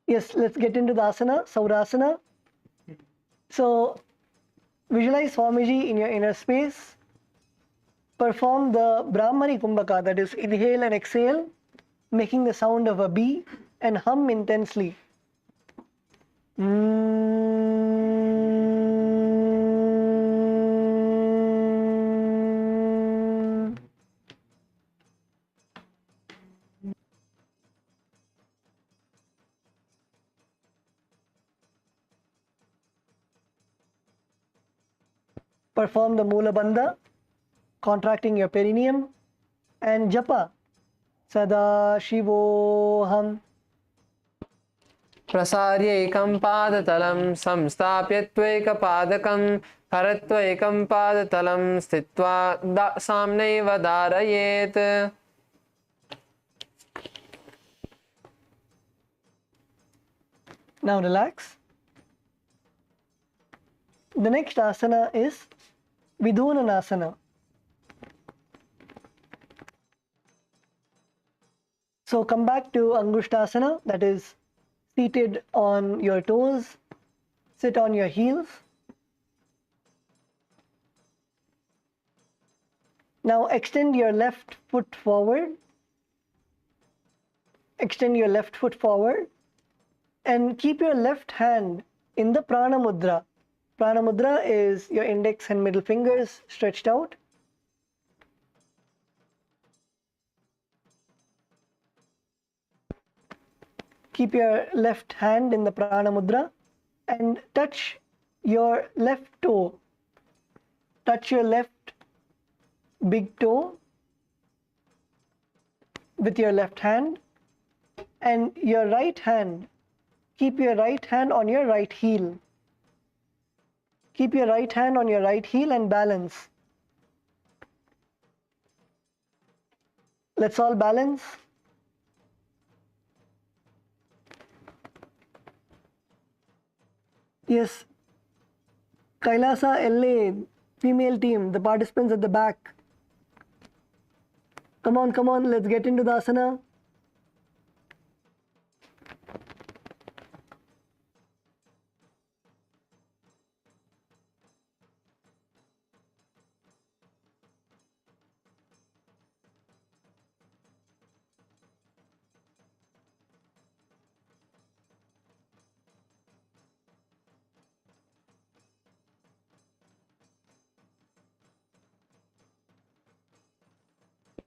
Yes, let's get into the asana, Saurasana. So visualize Swamiji in your inner space. Perform the Brahmari Kumbhaka, that is inhale and exhale, making the sound of a bee, and hum intensely. Perform the Mula Bandha, contracting your perineum, and Japa, Sada Shivoham. प्रसार्य एकं पादतलं संस्थाप्य त्वैकपादकं हरत्व एकं पादतलं स्थित्वा साम्नैव धारयेत्. Now relax. The next asana is Vidunanasana. So come back to Angushtasana, that is seated on your toes, sit on your heels. Now extend your left foot forward. Extend your left foot forward and keep your left hand in the Prana Mudra. Prana Mudra is your index and middle fingers stretched out. Keep your left hand in the Prana Mudra and touch your left toe. Touch your left big toe with your left hand, and your right hand, keep your right hand on your right heel. Keep your right hand on your right heel and balance. Let's all balance. Yes, Kailasa LA, female team, the participants at the back. Come on, let's get into the asana.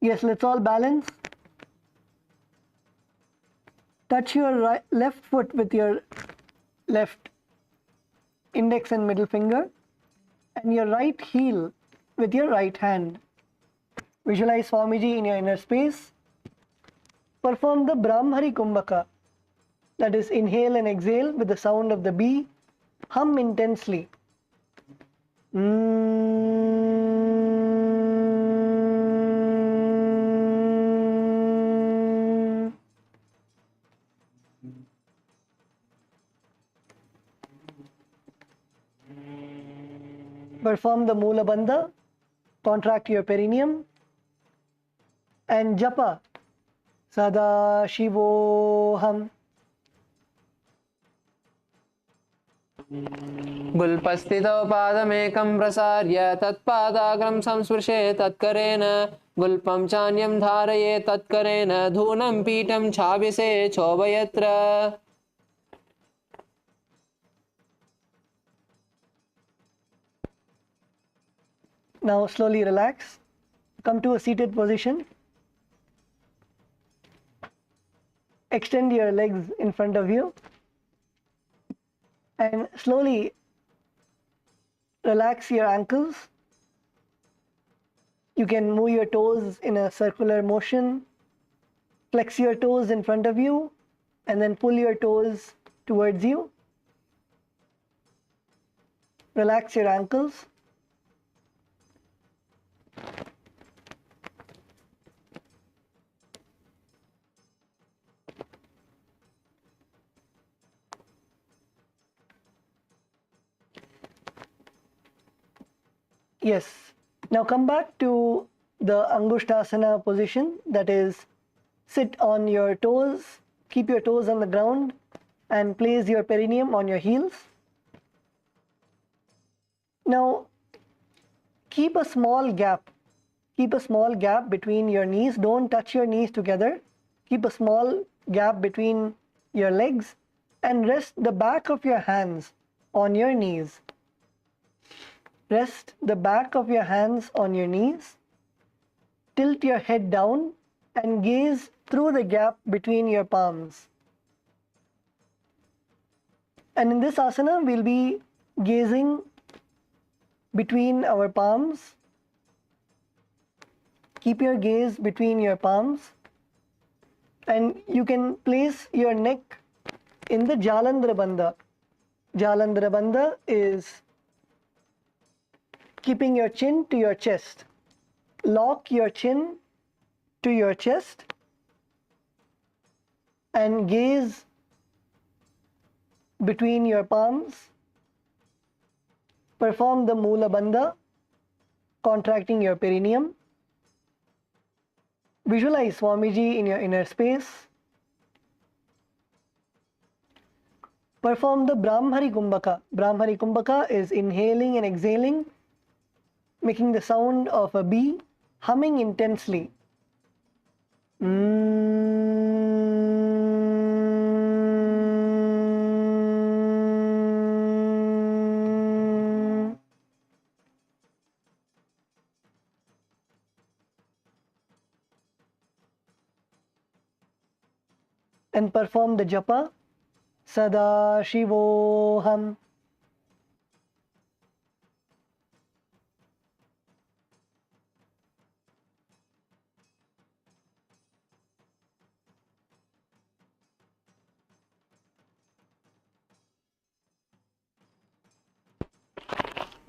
Yes, let's all balance. Touch your left foot with your left index and middle finger and your right heel with your right hand. Visualize Swamiji in your inner space. Perform the Brahmari Kumbhaka, that is inhale and exhale with the sound of the bee. Hum intensely. Perform the Mula Bandha, contract your perineum, and Japa, Sadashivoham. गुल्पस्थितौ पादमेकं प्रसार्य तत्पादाग्रं संस्पृशे तत्करेण गुल्पं चान्यं धारये तत्करेण धूनं पीठं छाविसे चोभयत्र. Now slowly relax. Come to a seated position. Extend your legs in front of you. And slowly relax your ankles. You can move your toes in a circular motion. Flex your toes in front of you and then pull your toes towards you. Relax your ankles. Yes. Now come back to the Angushtasana position, that is, sit on your toes, keep your toes on the ground and place your perineum on your heels. Now keep a small gap between your knees. Don't touch your knees together. Keep a small gap between your legs and rest the back of your hands on your knees. Rest the back of your hands on your knees. Tilt your head down and gaze through the gap between your palms. And in this asana, we'll be gazing between our palms. Keep your gaze between your palms. And you can place your neck in the Jalandhara Bandha. Jalandhara Bandha is keeping your chin to your chest. Lock your chin to your chest and gaze between your palms. Perform the Mula Bandha, contracting your perineum. Visualize Swamiji in your inner space. Perform the Brahmari Kumbhaka. Brahmari Kumbhaka is inhaling and exhaling, making the sound of a bee, humming intensely. And perform the japa, Sadashivoham.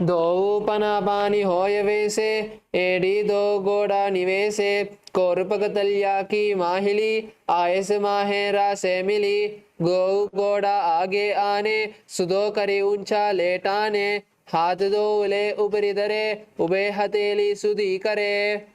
दो पनापानी होय वैसे AD दो गोड़ा निवेसे कोरपकतल्या की माहिली आयस माहेरा से मिली गो गोड़ा आगे आने सुदो करे ऊंचा लेटाने हाथ दो उले ऊपरी धरे उबे हथेली सुधी करे.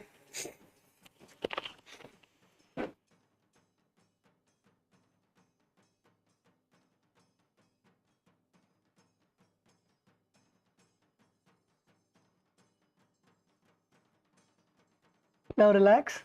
Now relax.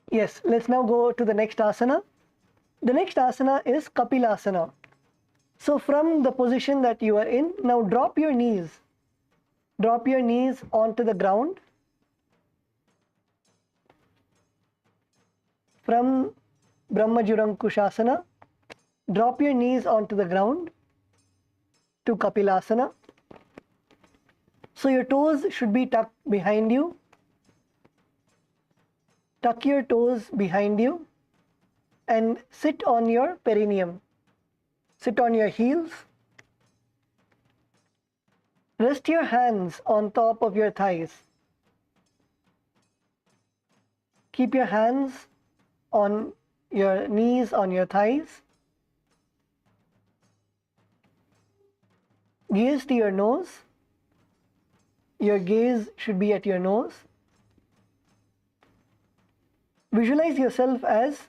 Yes, let's now go to the next asana. The next asana is Kapilasana. So from the position that you are in, now drop your knees. Drop your knees onto the ground. From Brahmajurankushasana, drop your knees onto the ground to Kapilasana. So your toes should be tucked behind you. Tuck your toes behind you and sit on your perineum. Sit on your heels. Rest your hands on top of your thighs. Keep your hands on your knees, on your thighs. Gaze to your nose. Your gaze should be at your nose. Visualize yourself as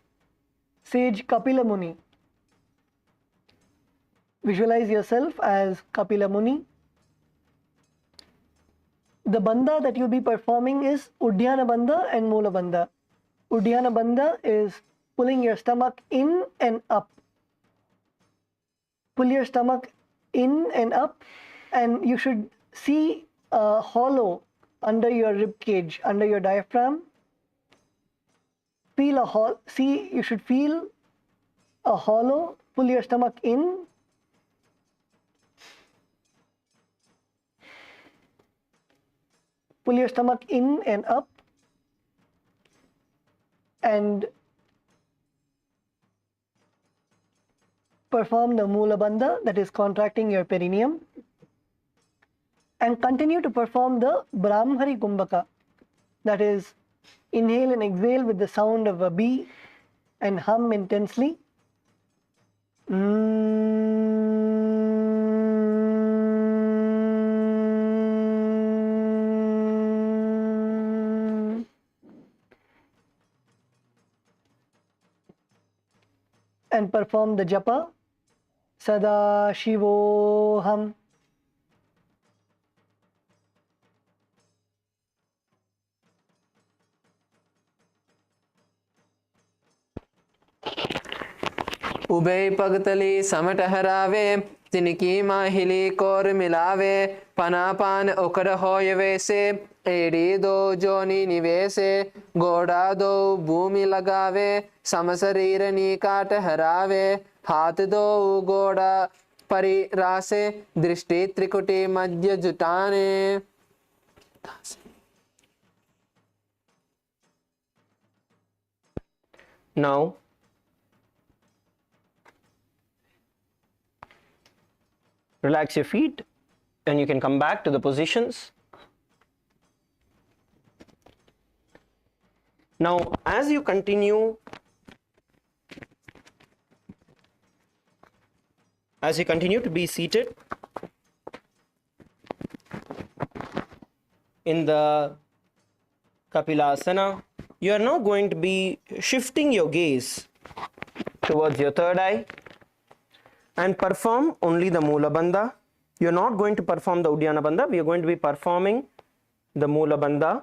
sage Kapila Muni. Visualize yourself as Kapila Muni. The bandha that you'll be performing is Uddiyana Bandha and Mula Bandha. Uddiyana Bandha is pulling your stomach in and up. Pull your stomach in and up, and you should see a hollow under your rib cage, under your diaphragm. Feel a hollow. See, you should feel a hollow. Pull your stomach in. Pull your stomach in and up, and perform the Mula Bandha, that is contracting your perineum, and continue to perform the Brahmari Kumbhaka, that is inhale and exhale with the sound of a bee and hum intensely. And perform the japa, Sada Shivoham. उबे पगतली समट हरावे तिनकी माहिली core मिलावे पनापान उकर होय वैसे एड़ी दो जोनी निवेसे गोड़ा दो भूमि लगावे समशरीर नी काट हरावे हाथ दो गोड़ा परिरासे दृष्टि त्रिकुटी मध्य जुटाने. Now relax your feet and you can come back to the positions. Now as you continue to be seated in the Kapilasana, you are now going to be shifting your gaze towards your third eye and perform only the Mula Bandha. You are not going to perform the Uddiyana Bandha. We are going to be performing the Mula Bandha,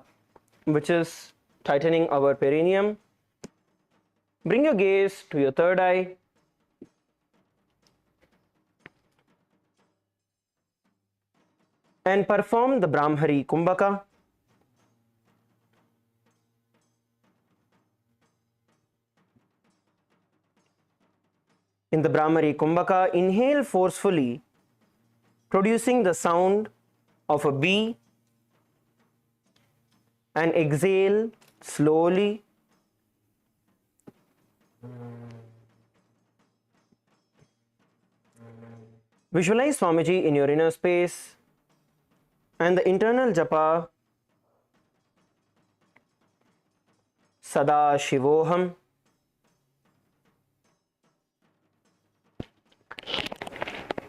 which is tightening our perineum. Bring your gaze to your third eye. And perform the Brahmari Kumbhaka. In the Brahmari Kumbhaka, inhale forcefully, producing the sound of a bee, and exhale slowly. Visualize Swamiji in your inner space and the internal japa Sada Shivoham.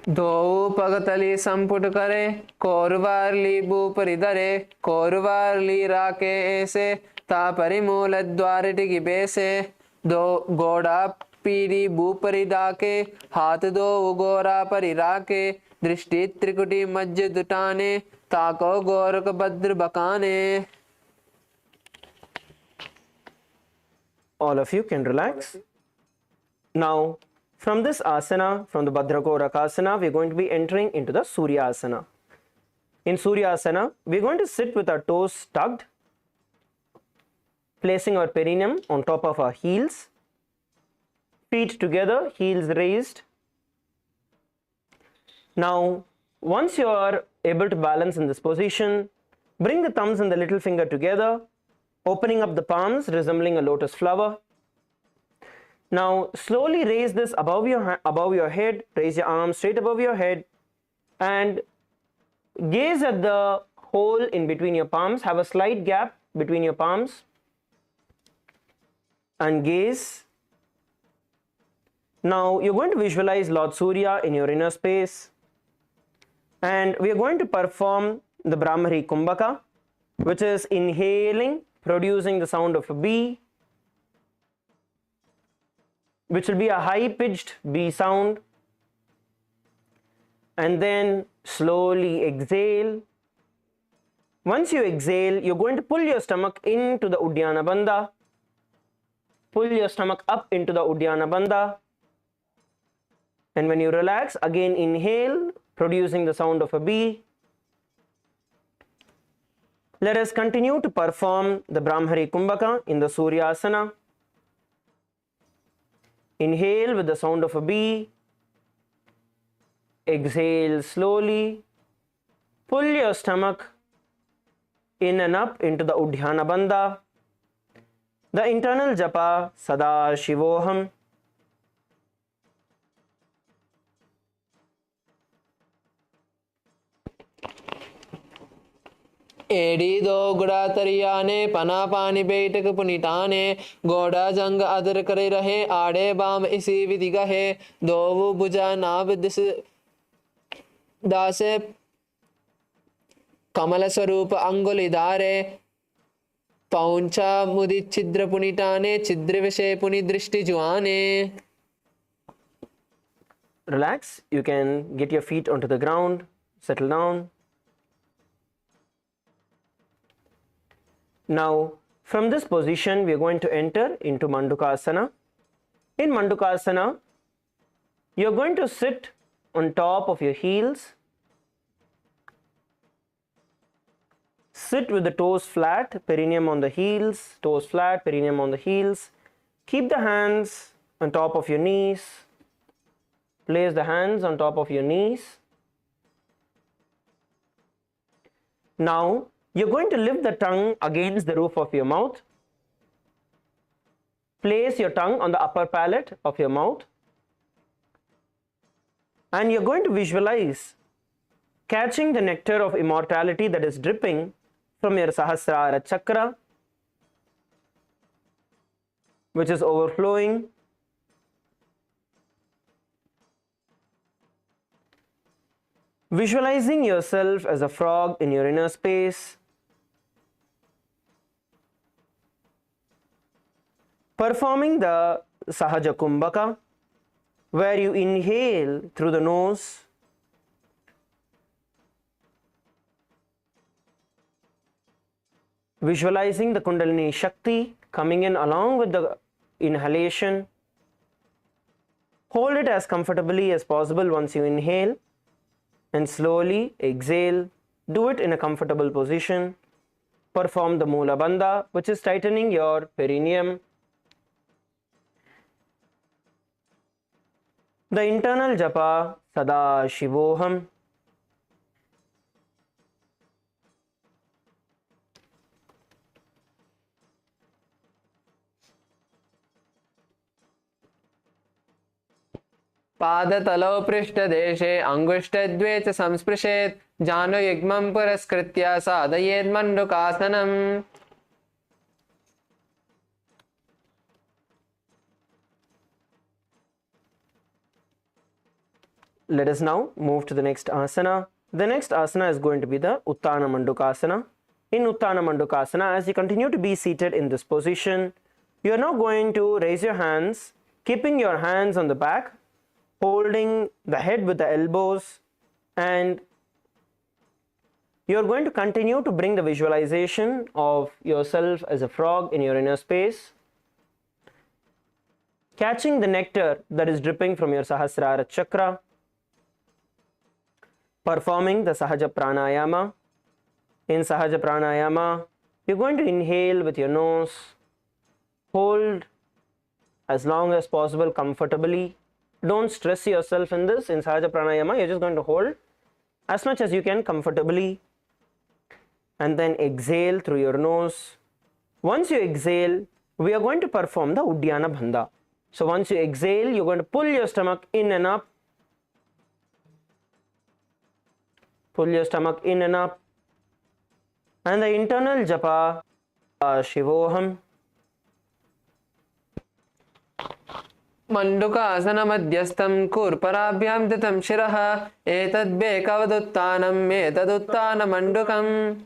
दो पगतली संपुट करे कोरवारली बूपरि धरे कोरवारली राके ऐसे तापरि मूल द्वार टिकी बेसे दो गोड़ा पीड़ी बूपरि डाके हाथ दो गोरा परि राके दृष्टि त्रिकुटी मध्य दुटाने ताको गोरख भद्र बकाने. All of you can relax. Now from this asana, from the Bhadrakorakasana, we are going to be entering into the Surya Asana. In Surya Asana, we are going to sit with our toes tucked, placing our perineum on top of our heels, feet together, heels raised. Now, once you are able to balance in this position, bring the thumbs and the little finger together, opening up the palms resembling a lotus flower. Now slowly raise this above your head, raise your arms straight above your head and gaze at the hole in between your palms. Have a slight gap between your palms and gaze. Now you're going to visualize Lord Surya in your inner space, and we are going to perform the Brahmari Kumbhaka, which is inhaling, producing the sound of a bee, which will be a high pitched bee sound, and then slowly exhale. Once you exhale, you're going to pull your stomach into the Uddiyana Bandha. Pull your stomach up into the Uddiyana Bandha. And when you relax, again inhale, producing the sound of a bee. Let us continue to perform the Brahmari Kumbhaka in the Suryasana. Inhale with the sound of a bee. Exhale slowly. Pull your stomach in and up into the Uddiyana Bandha. The internal japa Sada Shivoham. एडीदो गुड़ा तरियाने पना पानी बेटक पुनिटाने गोड़ा जंग other करे रहे आड़े balm इसी विधि गहे दोवु बुझा नाभ दिस दासे कमल स्वरूप अंगुली धारे पौंचा मुदि छिद्र पुनिटाने छिद्र विषय पुनि दृष्टि जुआने. Relax. You can get your feet onto the ground. Settle down. Now, from this position, we are going to enter into Mandukasana. In Mandukasana, you are going to sit on top of your heels. Sit with the toes flat, perineum on the heels, toes flat, perineum on the heels. Keep the hands on top of your knees. Place the hands on top of your knees. Now, you're going to lift the tongue against the roof of your mouth. Place your tongue on the upper palate of your mouth. And you're going to visualize catching the nectar of immortality that is dripping from your Sahasrara chakra, which is overflowing. Visualizing yourself as a frog in your inner space. Performing the Sahaja Kumbhaka, where you inhale through the nose, visualizing the Kundalini Shakti coming in along with the inhalation. Hold it as comfortably as possible once you inhale and slowly exhale. Do it in a comfortable position. Perform the Mula Bandha, which is tightening your perineum. The internal japa Sada Shivoham. पादतलौ पृष्ठदेशे अंगुष्ठद्वे च संस्पृशेत् जानुयुग्मं पुरस्कृत्य साधयेत् मण्डूकासनम्. Let us now move to the next asana. The next asana is going to be the Uttana Mandukasana. In Uttana Mandukasana, as you continue to be seated in this position, you are now going to raise your hands, keeping your hands on the back, holding the head with the elbows, and you are going to continue to bring the visualization of yourself as a frog in your inner space, catching the nectar that is dripping from your Sahasrara chakra. Performing the Sahaja Pranayama. In Sahaja Pranayama, you're going to inhale with your nose, hold as long as possible comfortably. Don't stress yourself in this. In Sahaja Pranayama, you're just going to hold as much as you can comfortably, and then exhale through your nose. Once you exhale, we are going to perform the Uddiyana Bandha. So once you exhale, you're going to pull your stomach in and up. Pull your stomach in and up. And the internal japa, Shivoham. Manduka madhyastam kurparabhyam ditam shiraha etad bekavaduttanam etaduttana mandukam.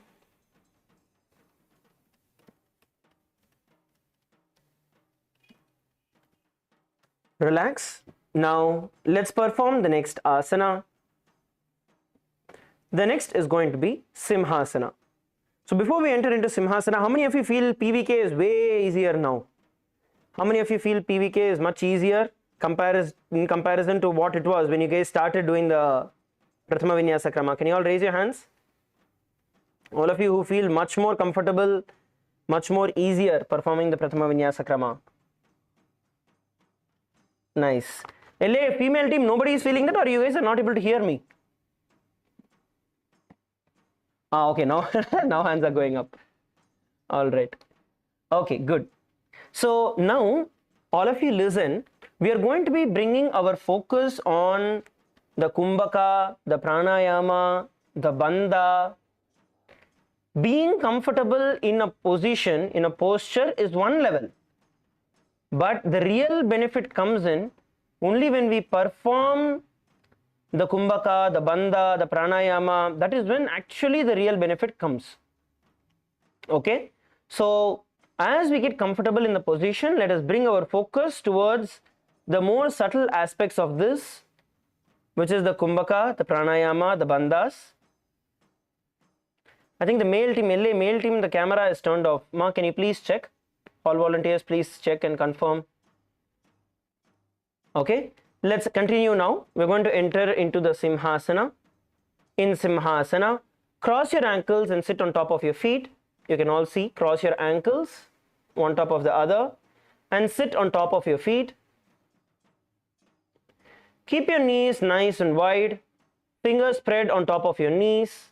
Relax. Now let's perform the next asana. The next is going to be Simhasana. So before we enter into Simhasana, how many of you feel PVK is way easier now? How many of you feel PVK is much easier in comparison to what it was when you guys started doing the Prathama Vinyasa Krama? Can you all raise your hands? All of you who feel much more comfortable, much more easier performing the Prathama Vinyasa Krama. Nice. LA female team, nobody is feeling that, or you guys are not able to hear me? Okay, now now hands are going up. All right. Okay, good. So now all of you listen. We are going to be bringing our focus on the Kumbhaka, the Pranayama, the Bandha. Being comfortable in a position, in a posture is one level. But the real benefit comes in only when we perform the Kumbhaka, the Bandha, the Pranayama. That is when actually the real benefit comes. Okay? So as we get comfortable in the position, let us bring our focus towards the more subtle aspects of this, which is the Kumbhaka, the Pranayama, the Bandhas. I think the male team, LA male team, the camera is turned off. Ma, can you please check? All volunteers, please check and confirm. Okay, let's continue now. We're going to enter into the Simhasana. In Simhasana, cross your ankles and sit on top of your feet. You can all see, cross your ankles, one top of the other, and sit on top of your feet. Keep your knees nice and wide, fingers spread on top of your knees.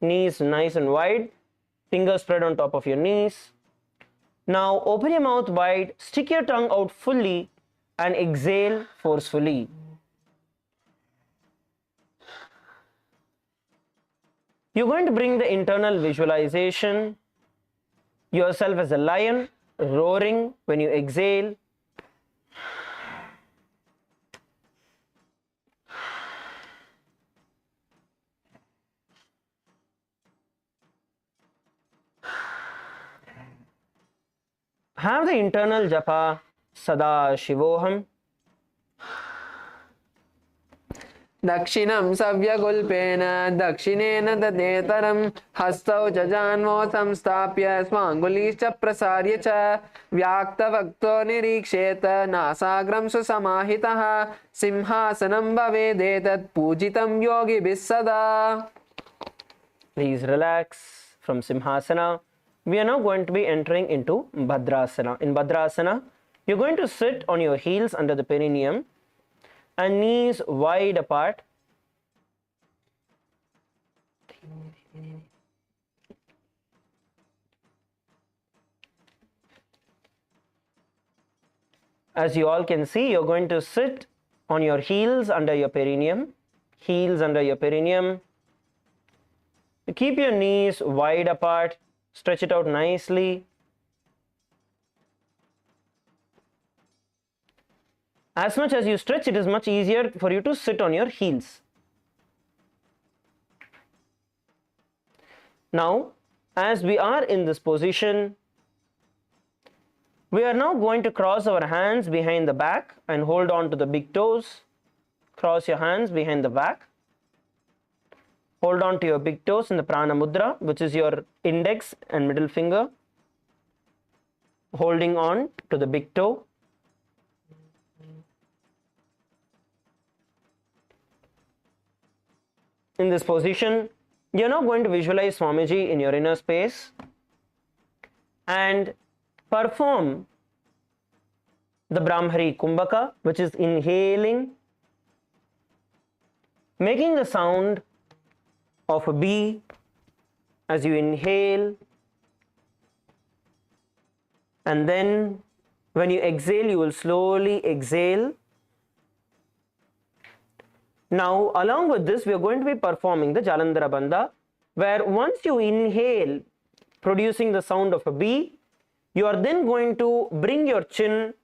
Knees nice and wide, fingers spread on top of your knees. Now open your mouth wide, stick your tongue out fully and exhale forcefully. You're going to bring the internal visualization, yourself as a lion roaring when you exhale. Have the internal japa Sada Shivoham. Dakshinam savyagulpena dakshinena dadetaram hastau jajanmo samstapya swangulischa prasarya cha vyakta vakto niriksheta nasagram susamahitaha simhasanam bhavedetat pujitam yogi bisada. Please relax from Simhasana. We are now going to be entering into Bhadrasana. In Bhadrasana, you're going to sit on your heels under the perineum and knees wide apart. As you all can see, you're going to sit on your heels under your perineum. Heels under your perineum. Keep your knees wide apart. Stretch it out nicely. As much as you stretch, it is much easier for you to sit on your heels. Now, as we are in this position, we are now going to cross our hands behind the back and hold on to the big toes. Cross your hands behind the back. Hold on to your big toes in the Prana Mudra, which is your index and middle finger. Holding on to the big toe. In this position, you are now going to visualize Swamiji in your inner space and perform the Brahmari Kumbhaka, which is inhaling, making the sound of a bee as you inhale, and then When you exhale, you will slowly exhale. Now, along with this, we are going to be performing the Jalandhara Bandha, where once you inhale, producing the sound of a B, you are then going to bring your chin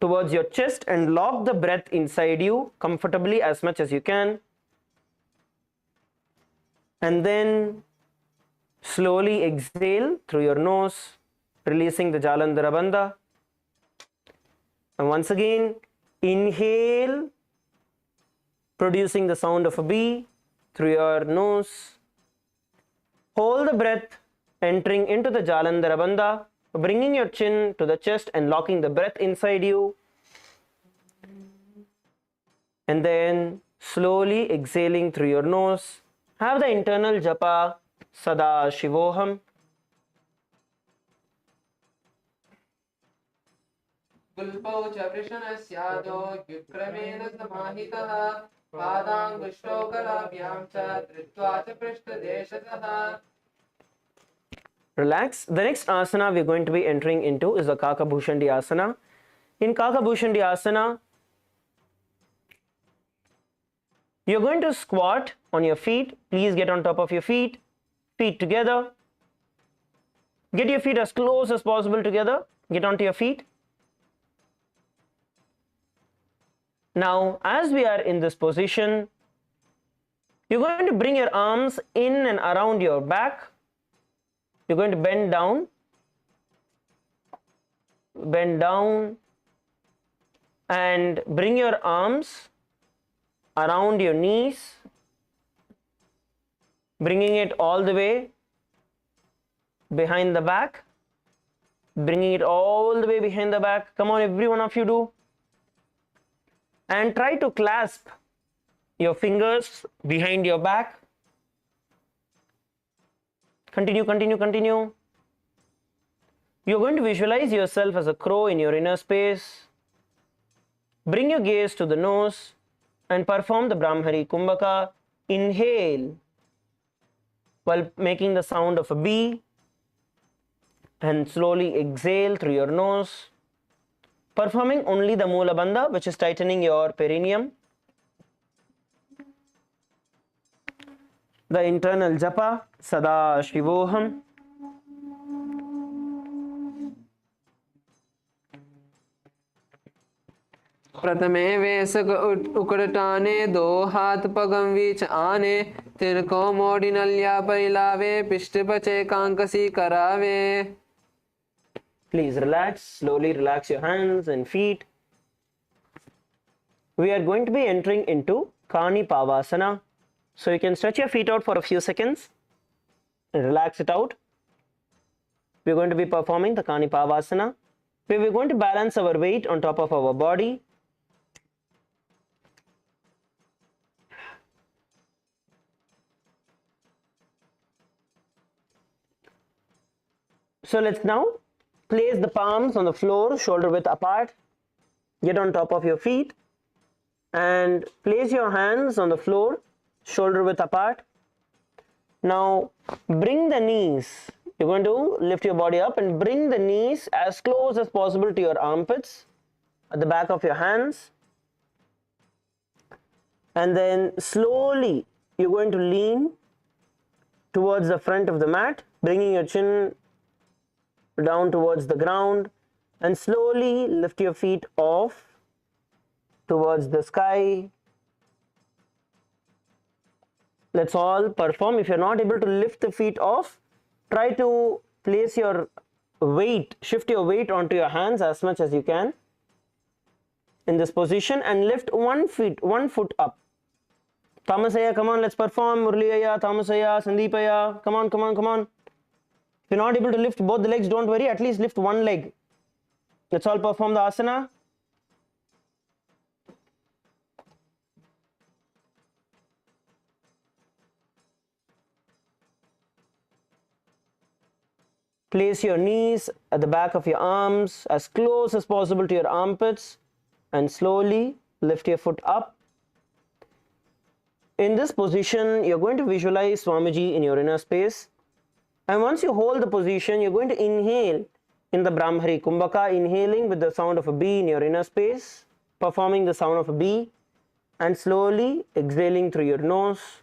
towards your chest and lock the breath inside you comfortably as much as you can. And then slowly exhale through your nose, releasing the Jalandhara Bandha. And once again, inhale, producing the sound of a B through your nose. Hold the breath, entering into the Jalandhara Bandha, bringing your chin to the chest and locking the breath inside you. And then slowly exhaling through your nose. Have the internal japa, Sada Shivoham. Gulpau cha vrishanasyaado yukramena samahitah padangushtokalavyam cha Trithiya cha prishtadeshatah. Relax. The next asana we are going to be entering into is the Kakabhushandi asana. In Kakabhushandi asana, you are going to squat on your feet. Please get on top of your feet. Feet together. Get your feet as close as possible together. Get onto your feet. Now, as we are in this position, you're going to bring your arms in and around your back. You're going to bend down, and bring your arms around your knees, bringing it all the way behind the back, bringing it all the way behind the back. Come on, every one of you do. And try to clasp your fingers behind your back. Continue, continue, continue. You're going to visualize yourself as a crow in your inner space. Bring your gaze to the nose and perform the Brahmari Kumbhaka. Inhale while making the sound of a B, and slowly exhale through your nose, performing only the Moola Bandha, which is tightening your perineum. The internal japa, Sada Shivoham. प्रथमे वेसक उकड़टाने दो हाथ पगम बीच आने तिनको मोड़ी नलिया परिलावे पिष्ट बचे कांकसी करावे. Please relax, slowly relax your hands and feet. We are going to be entering into Kani Pavasana. So you can stretch your feet out for a few seconds and relax it out. We are going to be performing the Kani Pavasana, where we are going to balance our weight on top of our body. So let's now place the palms on the floor, shoulder width apart. Get on top of your feet and place your hands on the floor, shoulder width apart. Now bring the knees. You're going to lift your body up and bring the knees as close as possible to your armpits at the back of your hands. And then slowly you're going to lean towards the front of the mat, bringing your chin down towards the ground, and slowly lift your feet off towards the sky. Let's all perform. If you're not able to lift the feet off, try to place your weight, shift your weight onto your hands as much as you can in this position, and lift one foot up. Tamasaya, come on, let's perform. Murliyaya, Tamasaya, Sandeepaya, come on, come on, come on. If you're not able to lift both the legs, don't worry, at least lift one leg. Let's all perform the asana. Place your knees at the back of your arms as close as possible to your armpits, and slowly lift your foot up. In this position, you're going to visualize Swamiji in your inner space. And once you hold the position, you're going to inhale in the Brahmari Kumbhaka, inhaling with the sound of a bee in your inner space, performing the sound of a bee, and slowly exhaling through your nose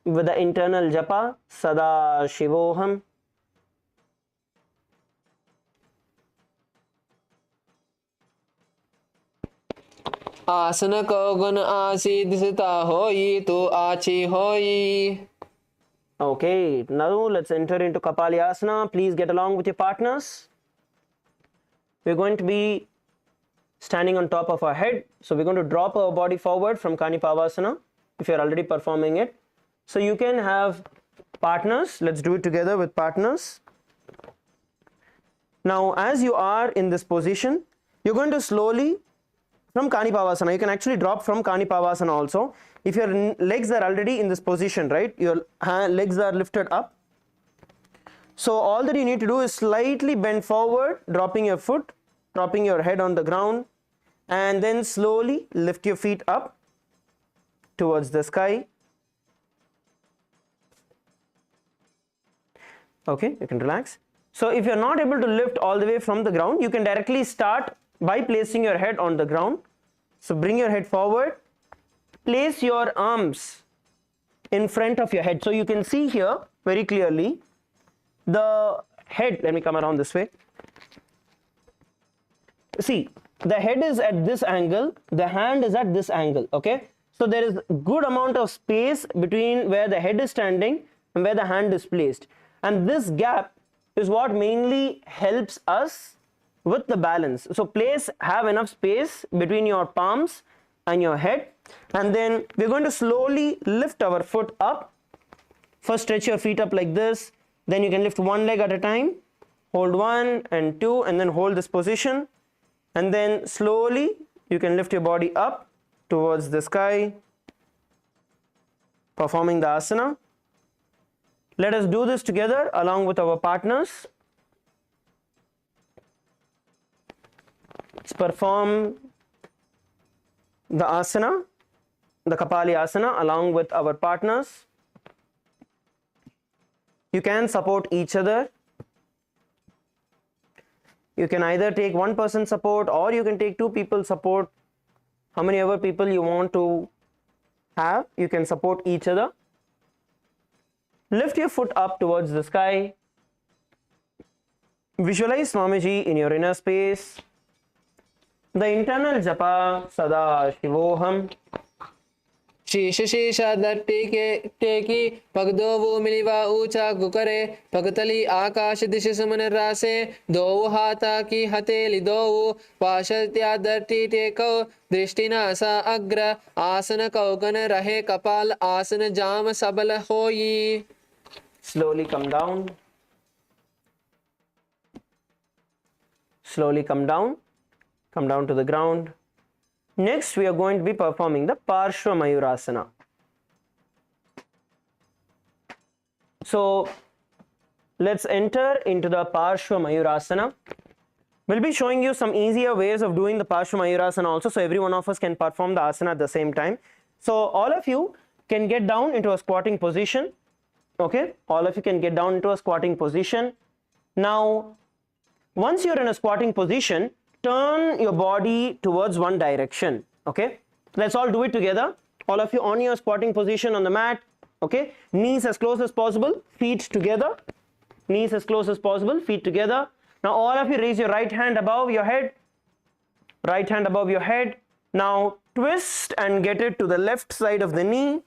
with the internal japa Sada Shivoham. आसन को गुण आसी दिसता होई तो आची होई. Okay, now let's enter into Kapalyasana. Please get along with your partners. We're going to be standing on top of our head. So we're going to drop our body forward from Kanipavasana if you're already performing it. So you can have partners. Let's do it together with partners. Now as you are in this position, you're going to slowly from Kanipavasana, you can actually drop from Kanipavasana also. If your legs are already in this position, right, your legs are lifted up. So all that you need to do is slightly bend forward, dropping your foot, dropping your head on the ground, and then slowly lift your feet up towards the sky. Okay, you can relax. So if you're not able to lift all the way from the ground, you can directly start by placing your head on the ground. So bring your head forward, place your arms in front of your head. So you can see here very clearly the head. Let me come around this way. See, the head is at this angle, the hand is at this angle. Okay, so there is good amount of space between where the head is standing and where the hand is placed, and this gap is what mainly helps us with the balance. So have enough space between your palms and your head, and then we're going to slowly lift our foot up. First stretch your feet up like this, then you can lift one leg at a time, hold 1 and 2, and then hold this position, and then slowly you can lift your body up towards the sky, performing the asana. Let us do this together along with our partners. Let's perform the asana, the Kapalyasana, along with our partners. You can support each other. You can either take one person support or you can take 2 people support. How many ever people you want to have, you can support each other. Lift your foot up towards the sky. Visualize Swamiji in your inner space. The internal japa Sada Shivoham. शीश शीशा दट्टी के टेकी पगदो वो मिलिवा ऊंचा गुकरे पगतली आकाश दिश सुमन रासे दो हाथा की हथेली दो पाशत्या दट्टी टेको दृष्टिना सा अग्र आसन कौगन रहे कपाल आसन जाम सबल होई. Slowly come down. Slowly come down. Come down to the ground. Next, we are going to be performing the Parshva Mayurasana. So, let's enter into the Parshva Mayurasana. We'll be showing you some easier ways of doing the Parshva Mayurasana also, so every one of us can perform the asana at the same time. So, all of you can get down into a squatting position. Okay, all of you can get down into a squatting position. Now, once you're in a squatting position, turn your body towards one direction. Okay, let's all do it together. All of you on your squatting position on the mat. Okay, knees as close as possible, feet together. Knees as close as possible, feet together. Now all of you raise your right hand above your head. Right hand above your head. Now twist and get it to the left side of the knee.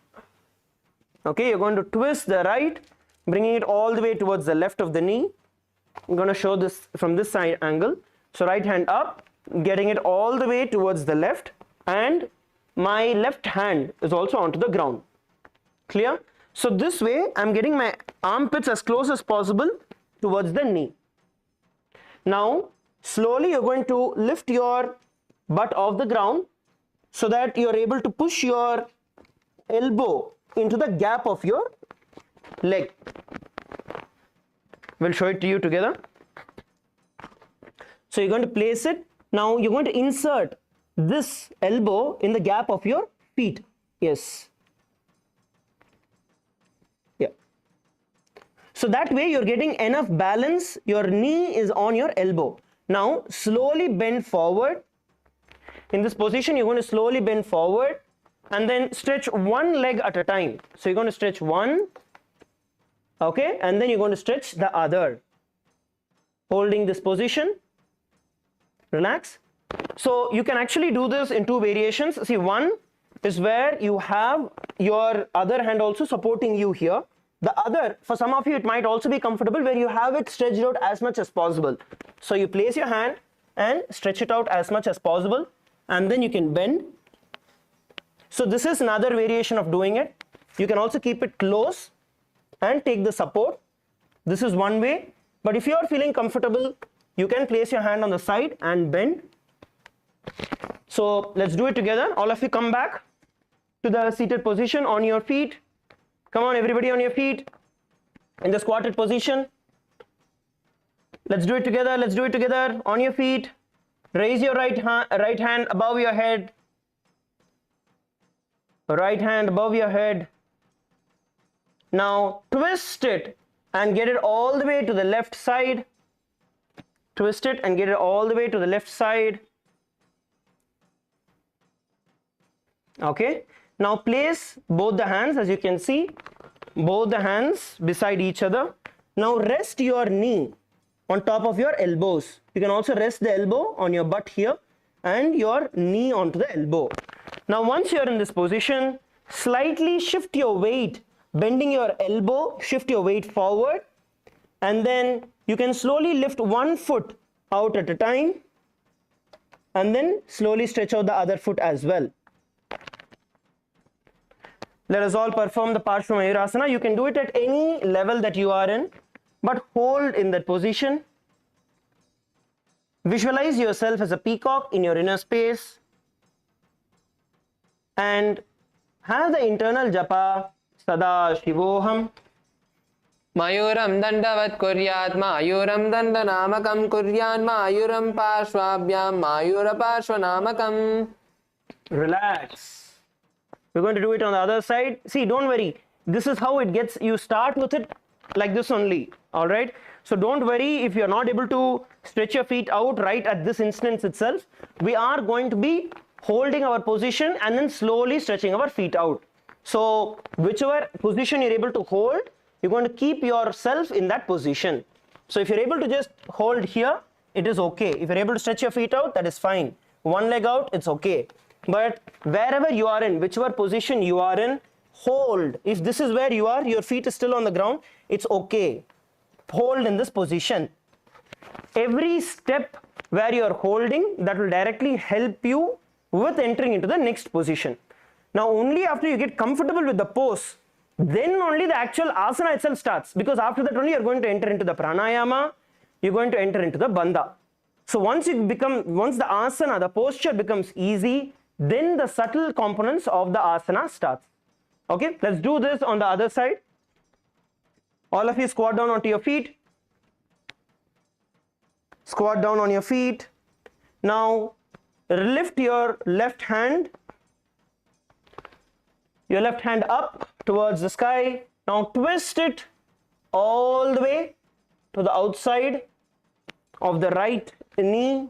Okay, you're going to twist the right, bringing it all the way towards the left of the knee. I'm going to show this from this side angle. So right hand up, getting it all the way towards the left, and my left hand is also onto the ground. Clear? So this way I'm getting my armpits as close as possible towards the knee. Now slowly you're going to lift your butt off the ground so that you're able to push your elbow into the gap of your leg. We'll show it to you together. So you're going to place it. Now you're going to insert this elbow in the gap of your feet. Yes. Yeah. So that way you're getting enough balance. Your knee is on your elbow. Now slowly bend forward. In this position, you're going to slowly bend forward and then stretch one leg at a time. So you're going to stretch one, okay, and then you're going to stretch the other. Holding this position, relax. So you can actually do this in two variations. See, one is where you have your other hand also supporting you here. The other, for some of you, it might also be comfortable where you have it stretched out as much as possible. So you place your hand and stretch it out as much as possible, and then you can bend. So this is another variation of doing it. You can also keep it close and take the support. This is one way. But if you are feeling comfortable, you can place your hand on the side and bend. So let's do it together. All of you come back to the seated position on your feet. Come on, everybody on your feet in the squatted position. Let's do it together. Let's do it together on your feet. Raise your right hand above your head. Right hand above your head. Now twist it and get it all the way to the left side. Twist it and get it all the way to the left side. Okay. Now place both the hands, as you can see, both the hands beside each other. Now rest your knee on top of your elbows. You can also rest the elbow on your butt here and your knee onto the elbow. Now once you are in this position, slightly shift your weight, bending your elbow, shift your weight forward, and then you can slowly lift one foot out at a time and then slowly stretch out the other foot as well. Let us all perform the Parshva Mayurasana. You can do it at any level that you are in, but hold in that position. Visualize yourself as a peacock in your inner space and have the internal japa Sada Shivoham. Mayuram dandavat kuryat mayuram dandanamakam kuryan mayuram parshvabhyam mayura parshvanamakam. Relax. We're going to do it on the other side. See, don't worry. This is how it gets. You start with it like this only. All right. So don't worry if you're not able to stretch your feet out right at this instance itself. We are going to be holding our position and then slowly stretching our feet out. So whichever position you're able to hold, you're going to keep yourself in that position. So if you're able to just hold here, it is okay. If you're able to stretch your feet out, that is fine. One leg out, it's okay. But wherever you are in, whichever position you are in, hold. If this is where you are, your feet is still on the ground, it's okay. Hold in this position. Every step where you are holding, that will directly help you with entering into the next position. Now only after you get comfortable with the pose, then only the actual asana itself starts, because after that only you are going to enter into the pranayama, you're going to enter into the bandha. So once the asana, the posture becomes easy, then the subtle components of the asana starts. Okay, let's do this on the other side. All of you squat down onto your feet. Squat down on your feet. Now lift your left hand up towards the sky. Now twist it all the way to the outside of the right knee.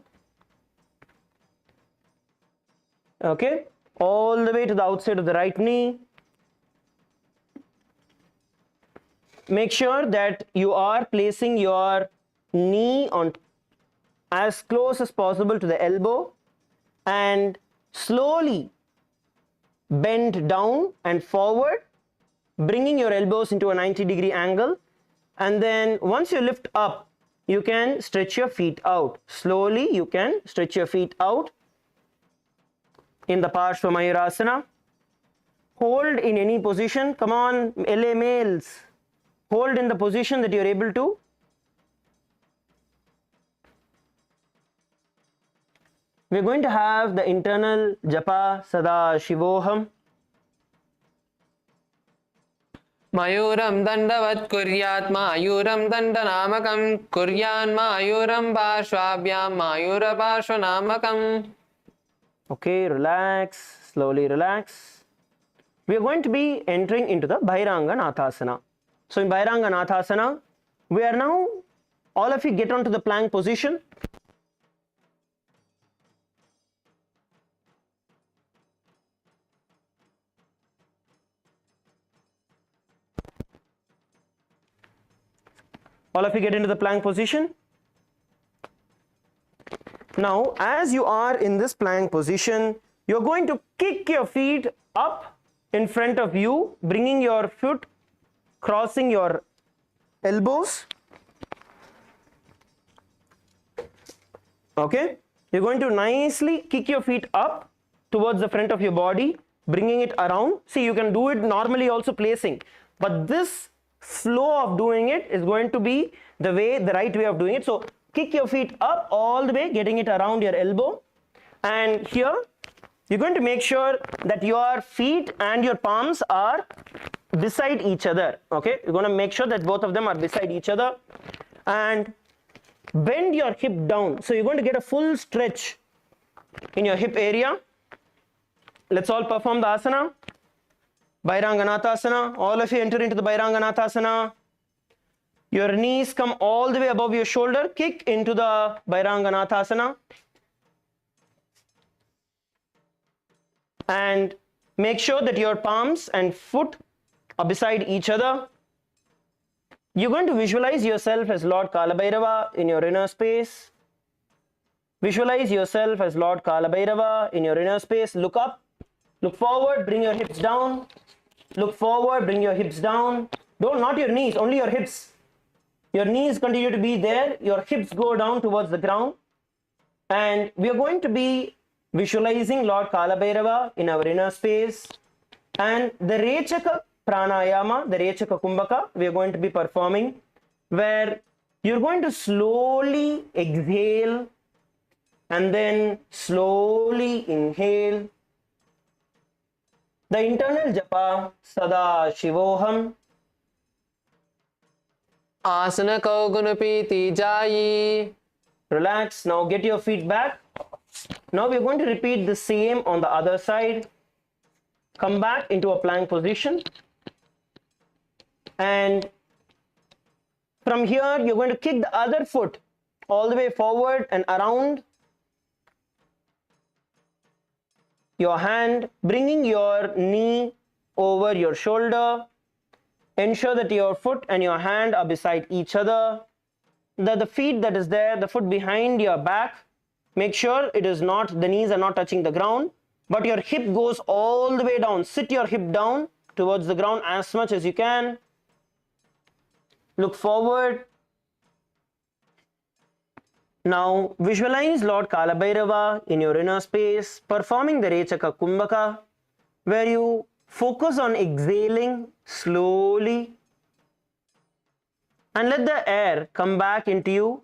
Okay, all the way to the outside of the right knee. Make sure that you are placing your knee on as close as possible to the elbow and slowly bend down and forward, bringing your elbows into a 90-degree angle, and then once you lift up, you can stretch your feet out. Slowly you can stretch your feet out in the Parshva Mayurasana. Hold in any position. Come on, LA males. Hold in the position that you are able to. We are going to have the internal japa Sada Shivoham. Mayuram dandavat kuryat mayuram dandanamakam kuryan mayuram parshvabhyam mayura parshvanamakam. Okay, relax, slowly relax. We are going to be entering into the Bhairanga Nathasana. So in Bhairanganathasana, we are now, all of you get onto the plank position. All of you get into the plank position. Now, as you are in this plank position, you're going to kick your feet up in front of you, bringing your foot, crossing your elbows. Okay, you're going to nicely kick your feet up towards the front of your body, bringing it around. See, you can do it normally also placing, but this flow of doing it is going to be the right way of doing it. So kick your feet up all the way, getting it around your elbow, and here you're going to make sure that your feet and your palms are beside each other. Okay, you're going to make sure that both of them are beside each other, and bend your hip down. So you're going to get a full stretch in your hip area. Let's all perform the asana. Bhairanganathasana. All of you enter into the Bhairanganathasana. Your knees come all the way above your shoulder. Kick into the Bhairanganathasana. And make sure that your palms and foot are beside each other. You're going to visualize yourself as Lord Kalabhairava in your inner space. Visualize yourself as Lord Kalabhairava in your inner space. Look up, look forward, bring your hips down. Look forward, bring your hips down. Not your knees, only your hips. Your knees continue to be there. Your hips go down towards the ground. And we are going to be visualizing Lord Kalabhairava in our inner space. And the Rechaka Pranayama, the Rechaka Kumbhaka, we are going to be performing, where you're going to slowly exhale and then slowly inhale. The internal japa, Sada Shivoham. Asana Kaugunapiti Jayi. Relax. Now get your feet back. Now we're going to repeat the same on the other side. Come back into a plank position. And from here, you're going to kick the other foot all the way forward and around your hand, bringing your knee over your shoulder. Ensure that your foot and your hand are beside each other. The feet that is there, the foot behind your back, make sure it is not, the knees are not touching the ground, but your hip goes all the way down. Sit your hip down towards the ground as much as you can. Look forward. Now visualize Lord Kalabhairava in your inner space, performing the Rechaka Kumbhaka, where you focus on exhaling slowly and let the air come back into you.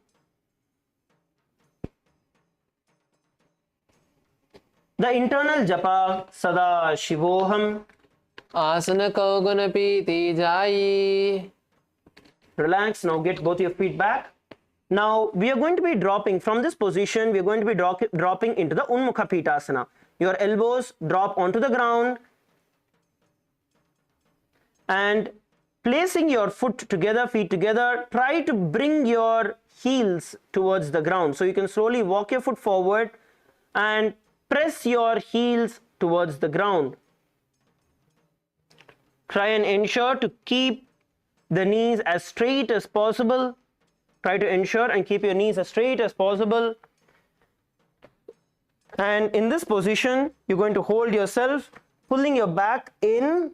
The internal japa, Sada Shivoham. Asana Kaugunapiti Jayi. Relax. Now get both your feet back. Now we are going to be dropping from this position. We are going to be dropping into the Unmukha Pitasana. Your elbows drop onto the ground and placing your foot together, feet together, try to bring your heels towards the ground. So you can slowly walk your foot forward and press your heels towards the ground. Try and ensure to keep the knees as straight as possible. Try to ensure and keep your knees as straight as possible. And in this position, you're going to hold yourself, pulling your back in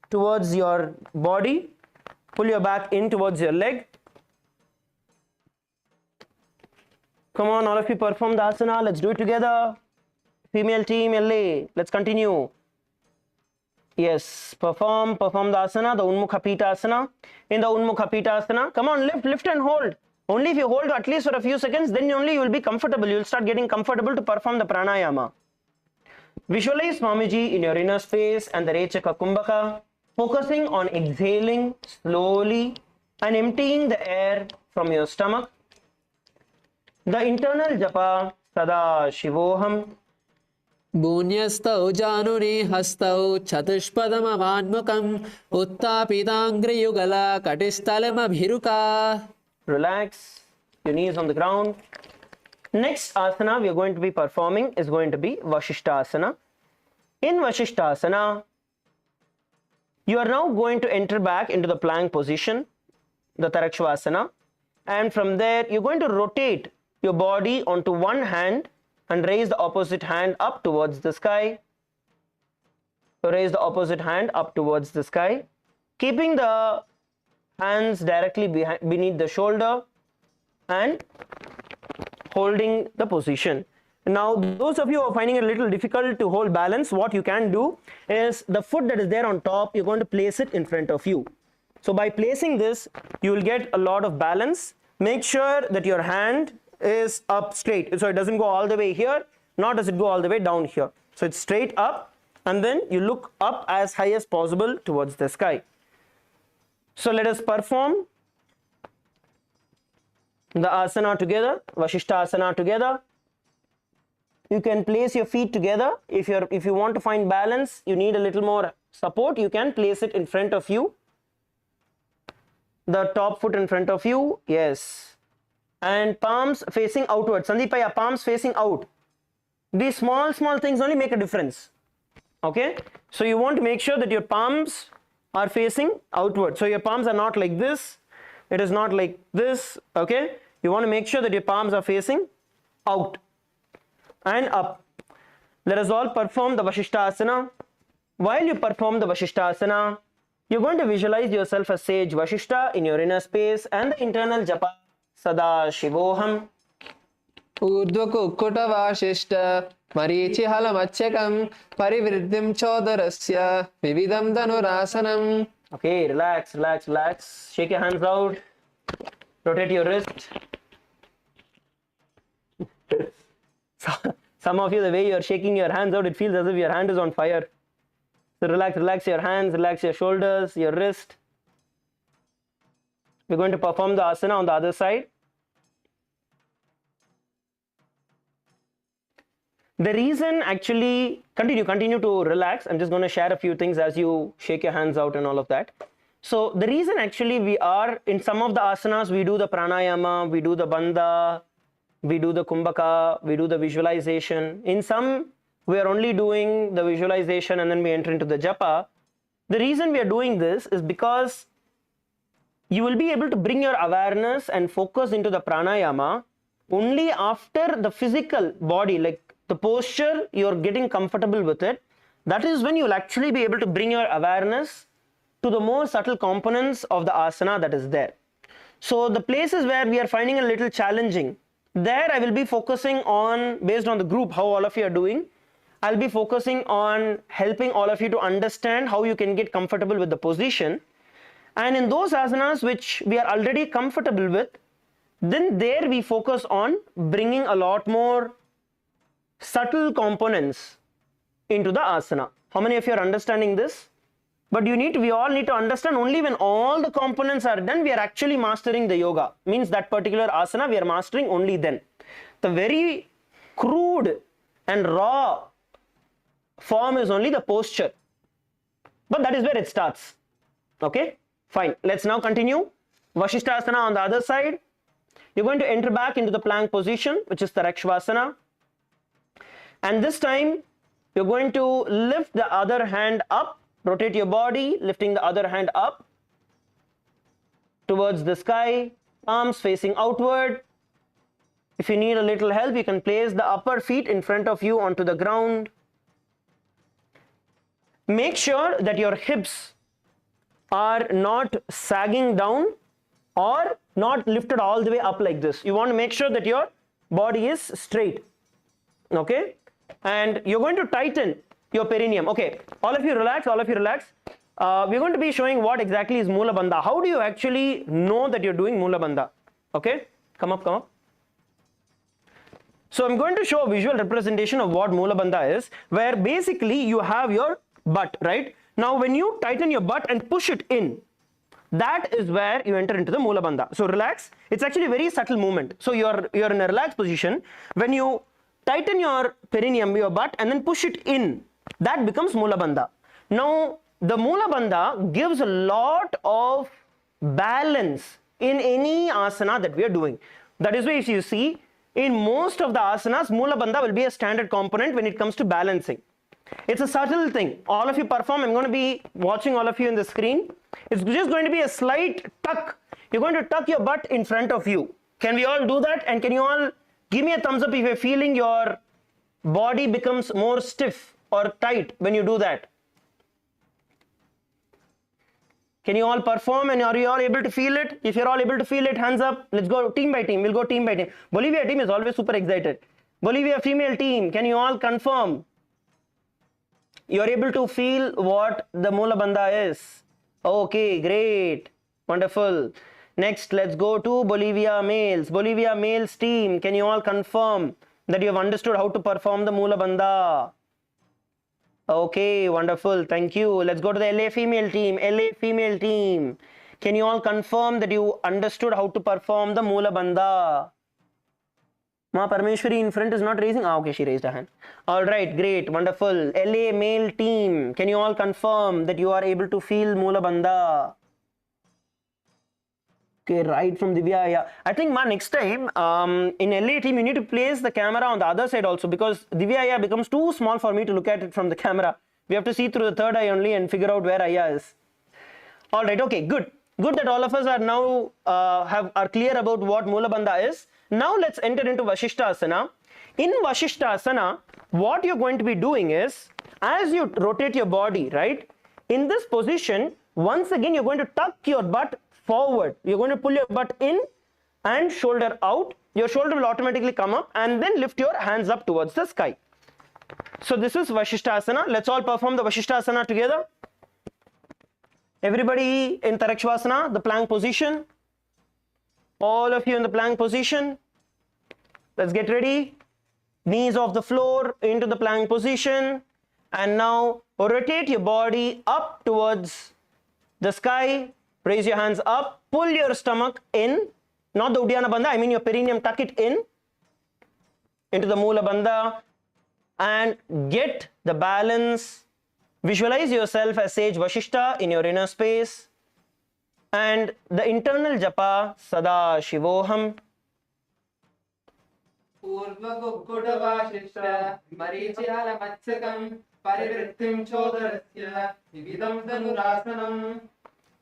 towards your body. Pull your back in towards your leg. Come on, all of you perform the asana. Let's do it together. Female team, LA. Let's continue. Yes, perform the asana, the Unmukha Pitasana. In the Unmukha Pitasana, come on, lift and hold. Only if you hold at least for a few seconds, then only you will be comfortable. You will start getting comfortable to perform the pranayama. Visualize Swamiji in your inner space and the Rechaka Kumbhaka, focusing on exhaling slowly and emptying the air from your stomach. The internal japa, Sada Shivoham. Bunyastau Januni Hastau Chatushpadamavanmukam Uttapitangriyugala Katistalama Relax, your knees on the ground. Next asana we are going to be performing is going to be Vashishthasana. In Vashishthasana, you are now going to enter back into the plank position, the Tarakshvasana, and from there you're going to rotate your body onto one hand and raise the opposite hand up towards the sky. So raise the opposite hand up towards the sky, keeping the hands directly beneath the shoulder and holding the position. Now, those of you who are finding it a little difficult to hold balance, what you can do is the foot that is there on top, you're going to place it in front of you. So by placing this, you will get a lot of balance. Make sure that your hand is up straight. So it doesn't go all the way here, nor does it go all the way down here. So it's straight up, and then you look up as high as possible towards the sky. So let us perform the asana together, Vashishthasana together. You can place your feet together. If you want to find balance, you need a little more support, you can place it in front of you. The top foot in front of you, yes. And palms facing outward. Sandeepaya, palms facing out. These small things only make a difference. Okay? So you want to make sure that your palms are facing outward. So your palms are not like this. It is not like this. Okay? You want to make sure that your palms are facing out and up. Let us all perform the Vashishthasana. While you perform the Vashishthasana, you're going to visualize yourself as sage Vashishta in your inner space and the internal japa Sada Shivoham. Urdhvakukkutta Vashishta Marichihalamachakam Parivriddhim Chodarasya Vividam Dhanurasanam. Okay, relax. Shake your hands out. Rotate your wrist. Some of you, the way you are shaking your hands out, it feels as if your hand is on fire. So relax your hands, relax your shoulders, your wrist. We're going to perform the asana on the other side. The reason actually, continue to relax. I'm just going to share a few things as you shake your hands out and all of that. So the reason actually we are, in some of the asanas, we do the pranayama, we do the bandha, we do the kumbhaka, we do the visualization. In some, we are only doing the visualization and then we enter into the japa. The reason we are doing this is because you will be able to bring your awareness and focus into the pranayama only after the physical body, like the posture, you're getting comfortable with it. That is when you'll actually be able to bring your awareness to the more subtle components of the asana that is there. So the places where we are finding a little challenging, there I will be focusing on, based on the group, how all of you are doing, I'll be focusing on helping all of you to understand how you can get comfortable with the position. And in those asanas which we are already comfortable with, then there we focus on bringing a lot more subtle components into the asana. How many of you are understanding this? But we all need to understand only when all the components are done, we are actually mastering the yoga. Means that particular asana we are mastering only then. The very crude and raw form is only the posture. But that is where it starts. Okay? Fine. Let's now continue. Vashishthasana on the other side. You're going to enter back into the plank position, which is Tarakshvasana. And this time, you're going to lift the other hand up. Rotate your body, lifting the other hand up towards the sky, palms facing outward. If you need a little help, you can place the upper feet in front of you onto the ground. Make sure that your hips are not sagging down or not lifted all the way up like this. You want to make sure that your body is straight. Okay? And you're going to tighten your perineum. Okay, all of you relax. We're going to be showing what exactly is Mula Bandha. How do you actually know that you're doing Mula Bandha? Okay, come up. So I'm going to show a visual representation of what Mula Bandha is, where basically you have your butt, right? Now when you tighten your butt and push it in, that is where you enter into the Mula Bandha. So relax. It's actually a very subtle movement. So you're in a relaxed position. When you tighten your perineum, your butt, and then push it in. That becomes Mula Bandha. Now, the Mula Bandha gives a lot of balance in any asana that we are doing. That is why if you see, in most of the asanas, Mula Bandha will be a standard component when it comes to balancing. It's a subtle thing. All of you perform. I'm going to be watching all of you in the screen. It's just going to be a slight tuck. You're going to tuck your butt in front of you. Can we all do that? And can you all give me a thumbs up if you're feeling your body becomes more stiff or tight when you do that? Can you all perform, and are you all able to feel it? If you're all able to feel it, hands up. Let's go team by team. We'll go team by team. Bolivia team is always super excited. Bolivia female team, can you all confirm? You're able to feel what the Mula Bandha is. Okay, great. Wonderful. Next, let's go to Bolivia males. Bolivia males team, can you all confirm that you have understood how to perform the Mula Bandha? Okay, wonderful. Thank you. Let's go to the LA female team. LA female team, can you all confirm that you understood how to perform the Mula Bandha? Ma Parmeshwari in front is not raising. Okay, she raised her hand. All right, great, wonderful. LA male team, can you all confirm that you are able to feel Mula Bandha? Okay, right from Divya. Yeah, I think next time in LA team you need to place the camera on the other side also, because Divya becomes too small for me to look at it from the camera. We have to see through the third eye only and figure out where Aya is. All right, okay, good. Good that all of us are now are clear about what Mula Bandha is. Now let's enter into Vasishthasana. In Vasishthasana, what you're going to be doing is, as you rotate your body, right, in this position, once again you're going to tuck your butt forward. You're going to pull your butt in and shoulder out. Your shoulder will automatically come up, and then lift your hands up towards the sky. So this is Vasishthasana. Let's all perform the Vasishthasana together. Everybody in Tarakshvasana, the plank position. All of you in the plank position. Let's get ready. Knees off the floor into the plank position. And now rotate your body up towards the sky. Raise your hands up. Pull your stomach in. Not the Uddiyana Bandha, I mean your perineum, tuck it in. Into the Mula Bandha. And get the balance. Visualize yourself as Sage Vasishta in your inner space. And the internal japa, Sada Shivoham. Purva Gukkuda Vasishta Marichiyala Matsyakam Parivrittim Chodarasya Vividam Dhanurasanam.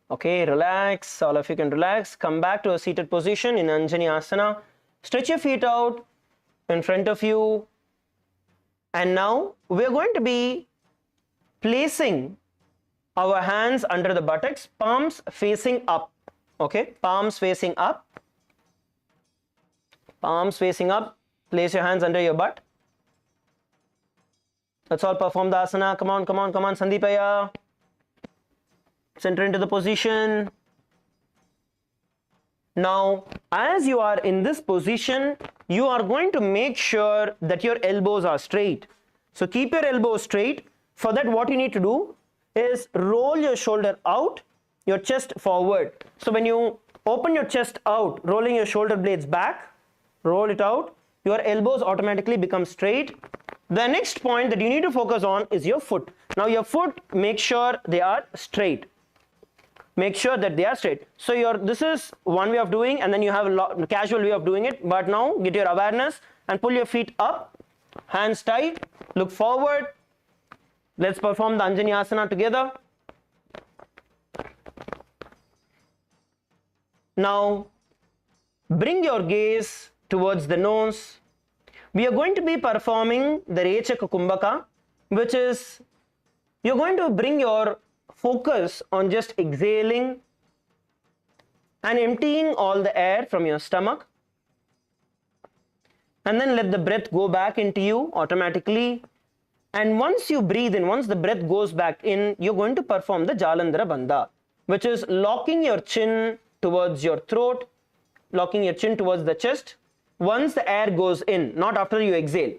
Okay, relax. All of you can relax. Come back to a seated position in Anjani Asana. Stretch your feet out in front of you. And now we are going to be placing our hands under the buttocks, palms facing up. Okay, palms facing up. Palms facing up. Place your hands under your butt. Let's all perform the asana. Come on, come on, come on. Sandipaya. Center into the position. Now, as you are in this position, you are going to make sure that your elbows are straight. So keep your elbows straight. For that, what you need to do is roll your shoulder out, your chest forward. So when you open your chest out, rolling your shoulder blades back, roll it out, your elbows automatically become straight. The next point that you need to focus on is your foot. Now your foot, make sure they are straight. Make sure that they are straight. So this is one way of doing, and then you have a casual way of doing it. But now get your awareness and pull your feet up, hands tight, look forward. Let's perform the Anjani Asana together. Now bring your gaze towards the nose. We are going to be performing the Rechaka Kumbhaka, which is you're going to bring your focus on just exhaling and emptying all the air from your stomach, and then let the breath go back into you automatically. And once you breathe in, once the breath goes back in, you're going to perform the Jalandhara Bandha, which is locking your chin towards your throat, locking your chin towards the chest. Once the air goes in, not after you exhale.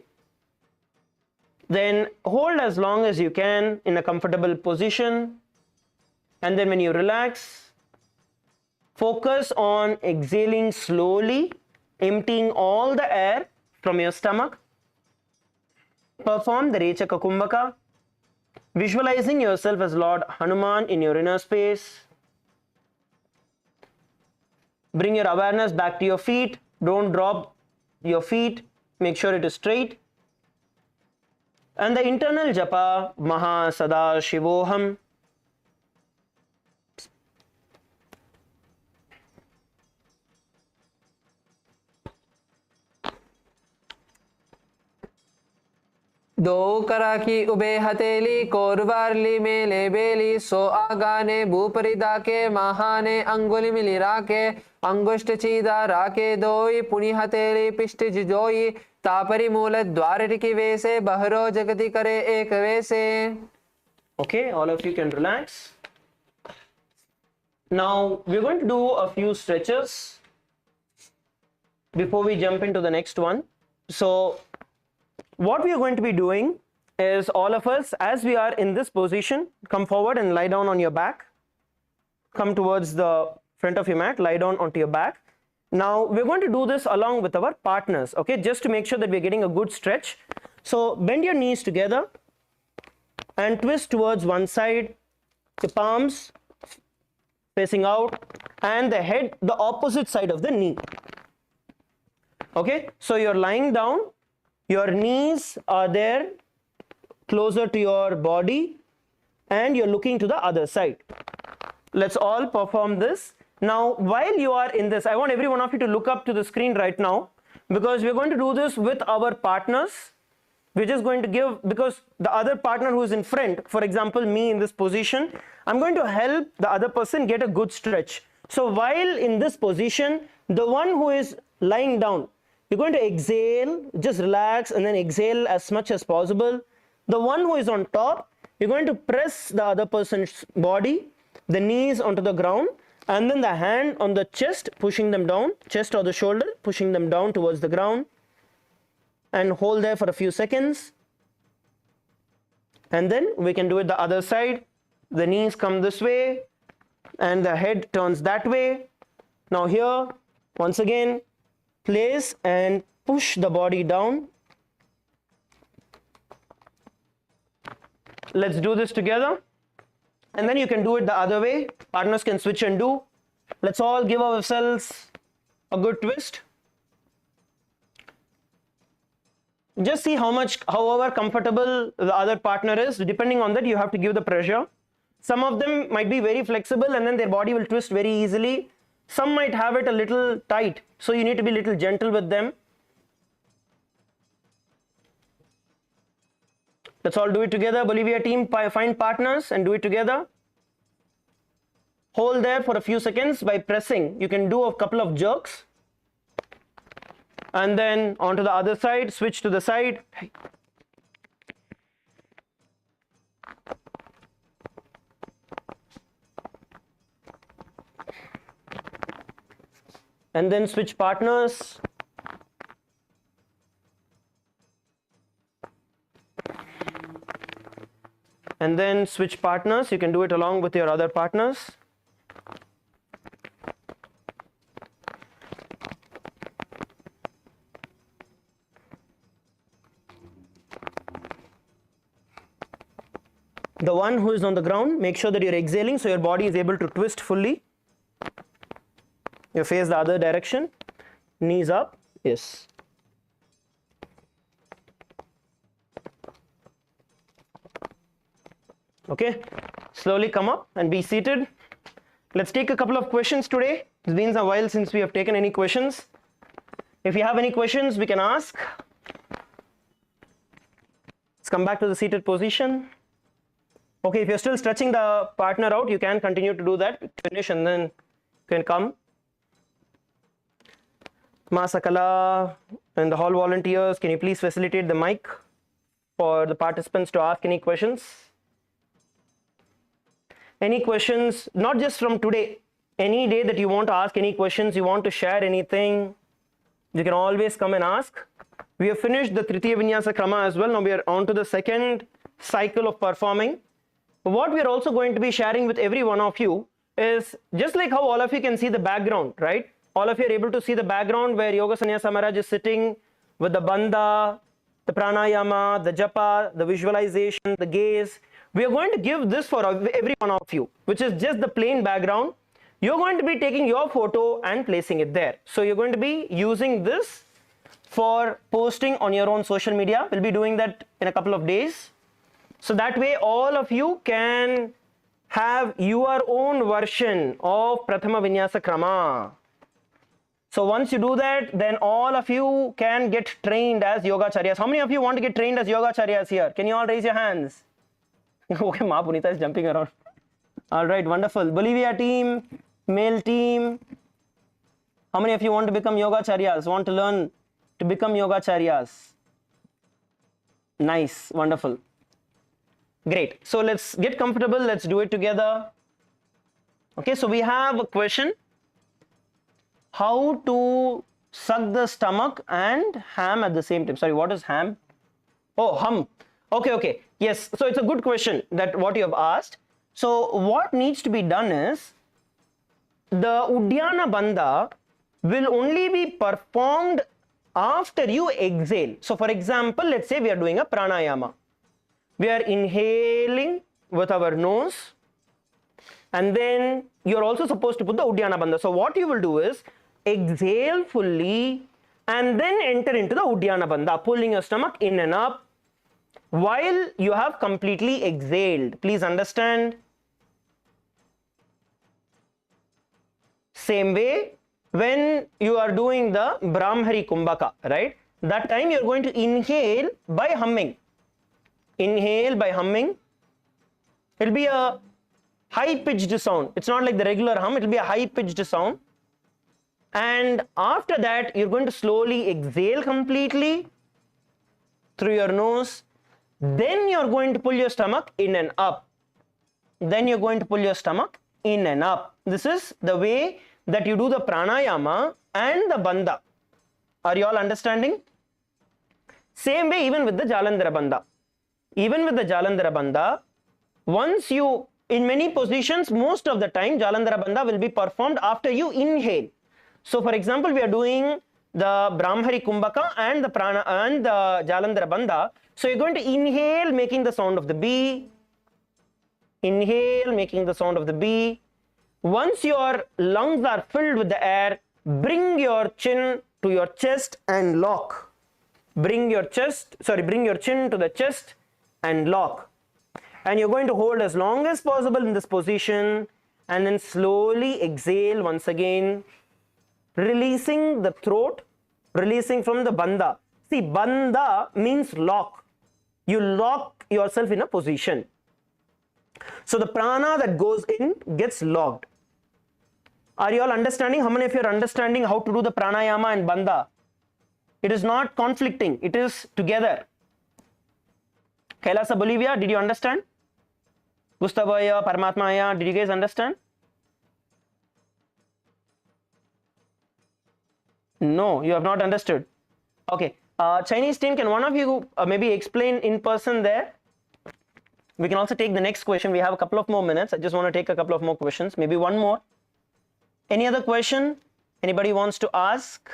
Then hold as long as you can in a comfortable position. And then when you relax, focus on exhaling slowly, emptying all the air from your stomach. Perform the Rechaka Kumbhaka, visualizing yourself as Lord Hanuman in your inner space. Bring your awareness back to your feet. Don't drop your feet. Make sure it is straight. And the internal japa, Maha Sada Shivoham. दो करा की ube हथेली कोरवारली मेले बेली सो आगाने भूपरि दाके महाने अंगुली मिली राके अंगुष्ट चीदा राके दोई पुनि हथेली पिष्ट जिजोई तापरी मूल द्वार की वैसे बहरो जगति करे एक वैसे. Okay, all of you can relax. Now we're going to do a few stretches before we jump into the next one. So what we are going to be doing is, all of us, as we are in this position, come forward and lie down on your back. Come towards the front of your mat, lie down onto your back. Now we're going to do this along with our partners, okay, just to make sure that we're getting a good stretch. So bend your knees together and twist towards one side, the palms facing out and the head the opposite side of the knee. Okay, so you're lying down, your knees are there closer to your body and you're looking to the other side. Let's all perform this. Now while you are in this, I want every one of you to look up to the screen right now, because we're going to do this with our partners. We're just going to give, because the other partner who is in front, for example me in this position, I'm going to help the other person get a good stretch. So while in this position, the one who is lying down, you're going to exhale, just relax and then exhale as much as possible. The one who is on top, you're going to press the other person's body, the knees onto the ground, and then the hand on the chest, pushing them down, chest or the shoulder, pushing them down towards the ground, and hold there for a few seconds. And then we can do it the other side. The knees come this way and the head turns that way. Now here, once again, place and push the body down. Let's do this together. And then you can do it the other way. Partners can switch and do. Let's all give ourselves a good twist. Just see how much, however comfortable the other partner is. Depending on that, you have to give the pressure. Some of them might be very flexible and then their body will twist very easily. Some might have it a little tight, so you need to be a little gentle with them. Let's all do it together. Bolivia team, find partners and do it together. Hold there for a few seconds by pressing. You can do a couple of jerks. And then onto the other side, switch to the side. And then switch partners. And then switch partners. You can do it along with your other partners. The one who is on the ground, make sure that you're exhaling so your body is able to twist fully. You face the other direction, knees up, yes. Okay, slowly come up and be seated. Let's take a couple of questions today. It's been a while since we have taken any questions. If you have any questions, we can ask. Let's come back to the seated position. Okay, if you're still stretching the partner out, you can continue to do that. Finish and then you can come. Masakala and the hall volunteers, can you please facilitate the mic for the participants to ask any questions? Any questions, not just from today, any day that you want to ask any questions, you want to share anything, you can always come and ask. We have finished the Trithiya Vinyasa Krama as well. Now we are on to the second cycle of performing. What we are also going to be sharing with every one of you is, just like how all of you can see the background, right? All of you are able to see the background where Yoga Sannyasa Maharaj is sitting with the banda the pranayama, the japa, the visualization, the gaze. We are going to give this for every one of you, which is just the plain background. You're going to be taking your photo and placing it there. So you're going to be using this for posting on your own social media. We'll be doing that in a couple of days. So that way all of you can have your own version of Prathama Vinyasa Krama. So once you do that, then all of you can get trained as Yogacharyas. How many of you want to get trained as Yogacharyas here? Can you all raise your hands? Okay, Ma Punita is jumping around. All right, wonderful. Bolivia team, male team. How many of you want to become Yogacharyas? Want to learn to become Yogacharyas? Nice, wonderful. Great. So let's get comfortable. Let's do it together. Okay, so we have a question. How to suck the stomach and ham at the same time. Sorry, what is ham? Oh, hum. Okay. Yes, so it's a good question that what you have asked. So what needs to be done is, the Uddiyana Bandha will only be performed after you exhale. So for example, let's say we are doing a pranayama. We are inhaling with our nose, and then you are also supposed to put the Uddiyana Bandha. So what you will do is exhale fully and then enter into the Uddiyana Bandha, pulling your stomach in and up while you have completely exhaled. Please understand. Same way, when you are doing the Brahmari Kumbhaka, right? That time you are going to inhale by humming. Inhale by humming. It will be a high-pitched sound. It's not like the regular hum. It will be a high-pitched sound. And after that, you're going to slowly exhale completely through your nose. Then you're going to pull your stomach in and up. Then you're going to pull your stomach in and up. This is the way that you do the pranayama and the bandha. Are you all understanding? Same way even with the Jalandhara bandha. Even with the Jalandhara bandha, once you, in many positions, most of the time, Jalandhara bandha will be performed after you inhale. So for example, we are doing the Brahmari Kumbhaka and the Prana and the Jalandhara bandha. So you're going to inhale, making the sound of the B. Inhale, making the sound of the B. Once your lungs are filled with the air, bring your chin to your chest and lock. Bring your chin to the chest and lock. And you're going to hold as long as possible in this position, and then slowly exhale once again, releasing the throat, releasing from the bandha. See, bandha means lock. You lock yourself in a position. So the prana that goes in gets locked. Are you all understanding? How many of you are understanding how to do the pranayama and bandha? It is not conflicting. It is together. Kailasa, Bolivia, did you understand? Gustavaya, Paramatmaya, did you guys understand? No, you have not understood. Okay. Chinese team, can one of you maybe explain in person there? We can also take the next question. We have a couple of more minutes. I just want to take a couple of more questions. Maybe one more. Any other question? Anybody wants to ask?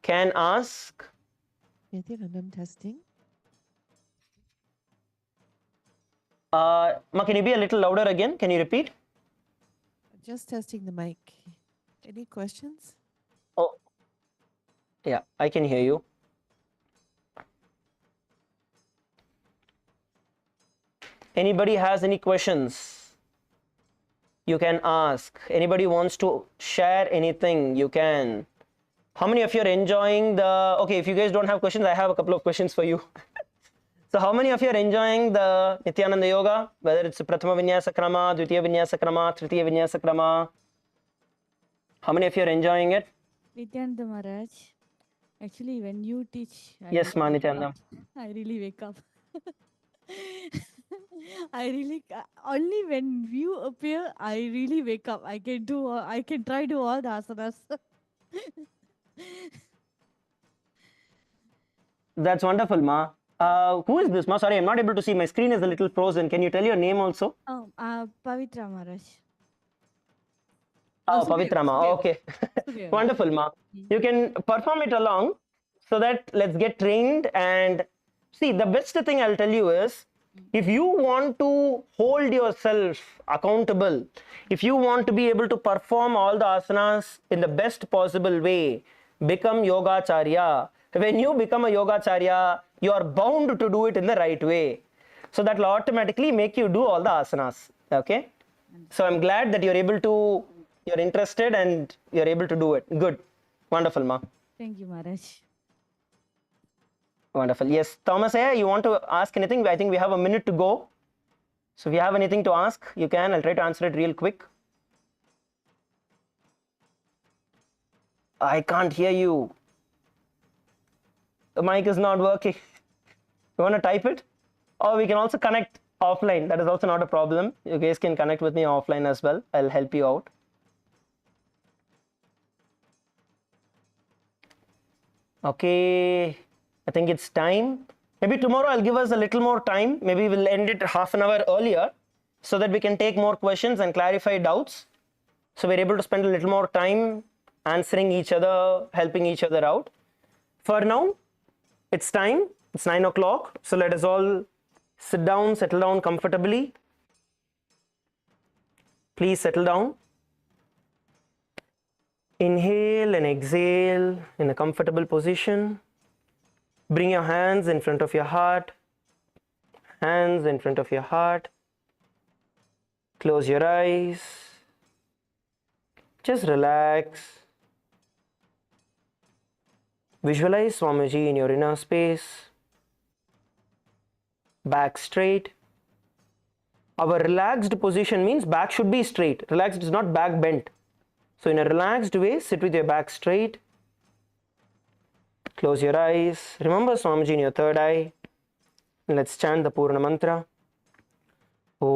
Can ask. Nithyananda testing. Ma, can you be a little louder again? Can you repeat? Just testing the mic. Any questions? Oh, yeah, I can hear you. Anybody has any questions? You can ask. Anybody wants to share anything? You can. How many of you are enjoying the... Okay, if you guys don't have questions, I have a couple of questions for you. So how many of you are enjoying the Nithyananda Yoga? Whether it's Prathama Vinyasa Krama, Dvithiya Vinyasa Krama, Trithiya Vinyasa Krama. How many of you are enjoying it? Nithyananda Maharaj, actually when you teach, Yes, Ma Nithyananda. I really wake up. I really, only when you appear, I really wake up. I can try to all the asanas. That's wonderful, Ma. Who is this, Ma? Sorry, I'm not able to see. My screen is a little frozen. Can you tell your name also? Pavitra Maharaj. Oh, Pavitra Ma. Okay. Wonderful, Ma. You can perform it along. so that let's get trained. And see, the best thing I'll tell you is, if you want to hold yourself accountable, if you want to be able to perform all the asanas in the best possible way, become yogacharya. When you become a yogacharya, you are bound to do it in the right way. So that will automatically make you do all the asanas. Okay? So I'm glad that you're interested and you're able to do it. Good. Wonderful, Ma. Thank you, Maharaj. Wonderful. Yes, Thomas, you want to ask anything? I think we have a minute to go. So if you have anything to ask, you can. I'll try to answer it real quick. I can't hear you. The mic is not working. You want to type it? Or we can also connect offline. That is also not a problem. You guys can connect with me offline as well. I'll help you out. Okay, I think it's time. Maybe tomorrow I'll give us a little more time. Maybe we'll end it half an hour earlier so that we can take more questions and clarify doubts. So we're able to spend a little more time answering each other, helping each other out. For now, it's time. It's 9 o'clock. So let us all sit down, settle down comfortably. Please settle down. Inhale and exhale in a comfortable position. Bring your hands in front of your heart. Hands in front of your heart. Close your eyes. Just relax. Visualize Swamiji in your inner space. Back straight. Our relaxed position means back should be straight. Relaxed is not back bent. So in a relaxed way, sit with your back straight. Close your eyes. Remember Swamiji in your third eye. And let's chant the Purna Mantra. Om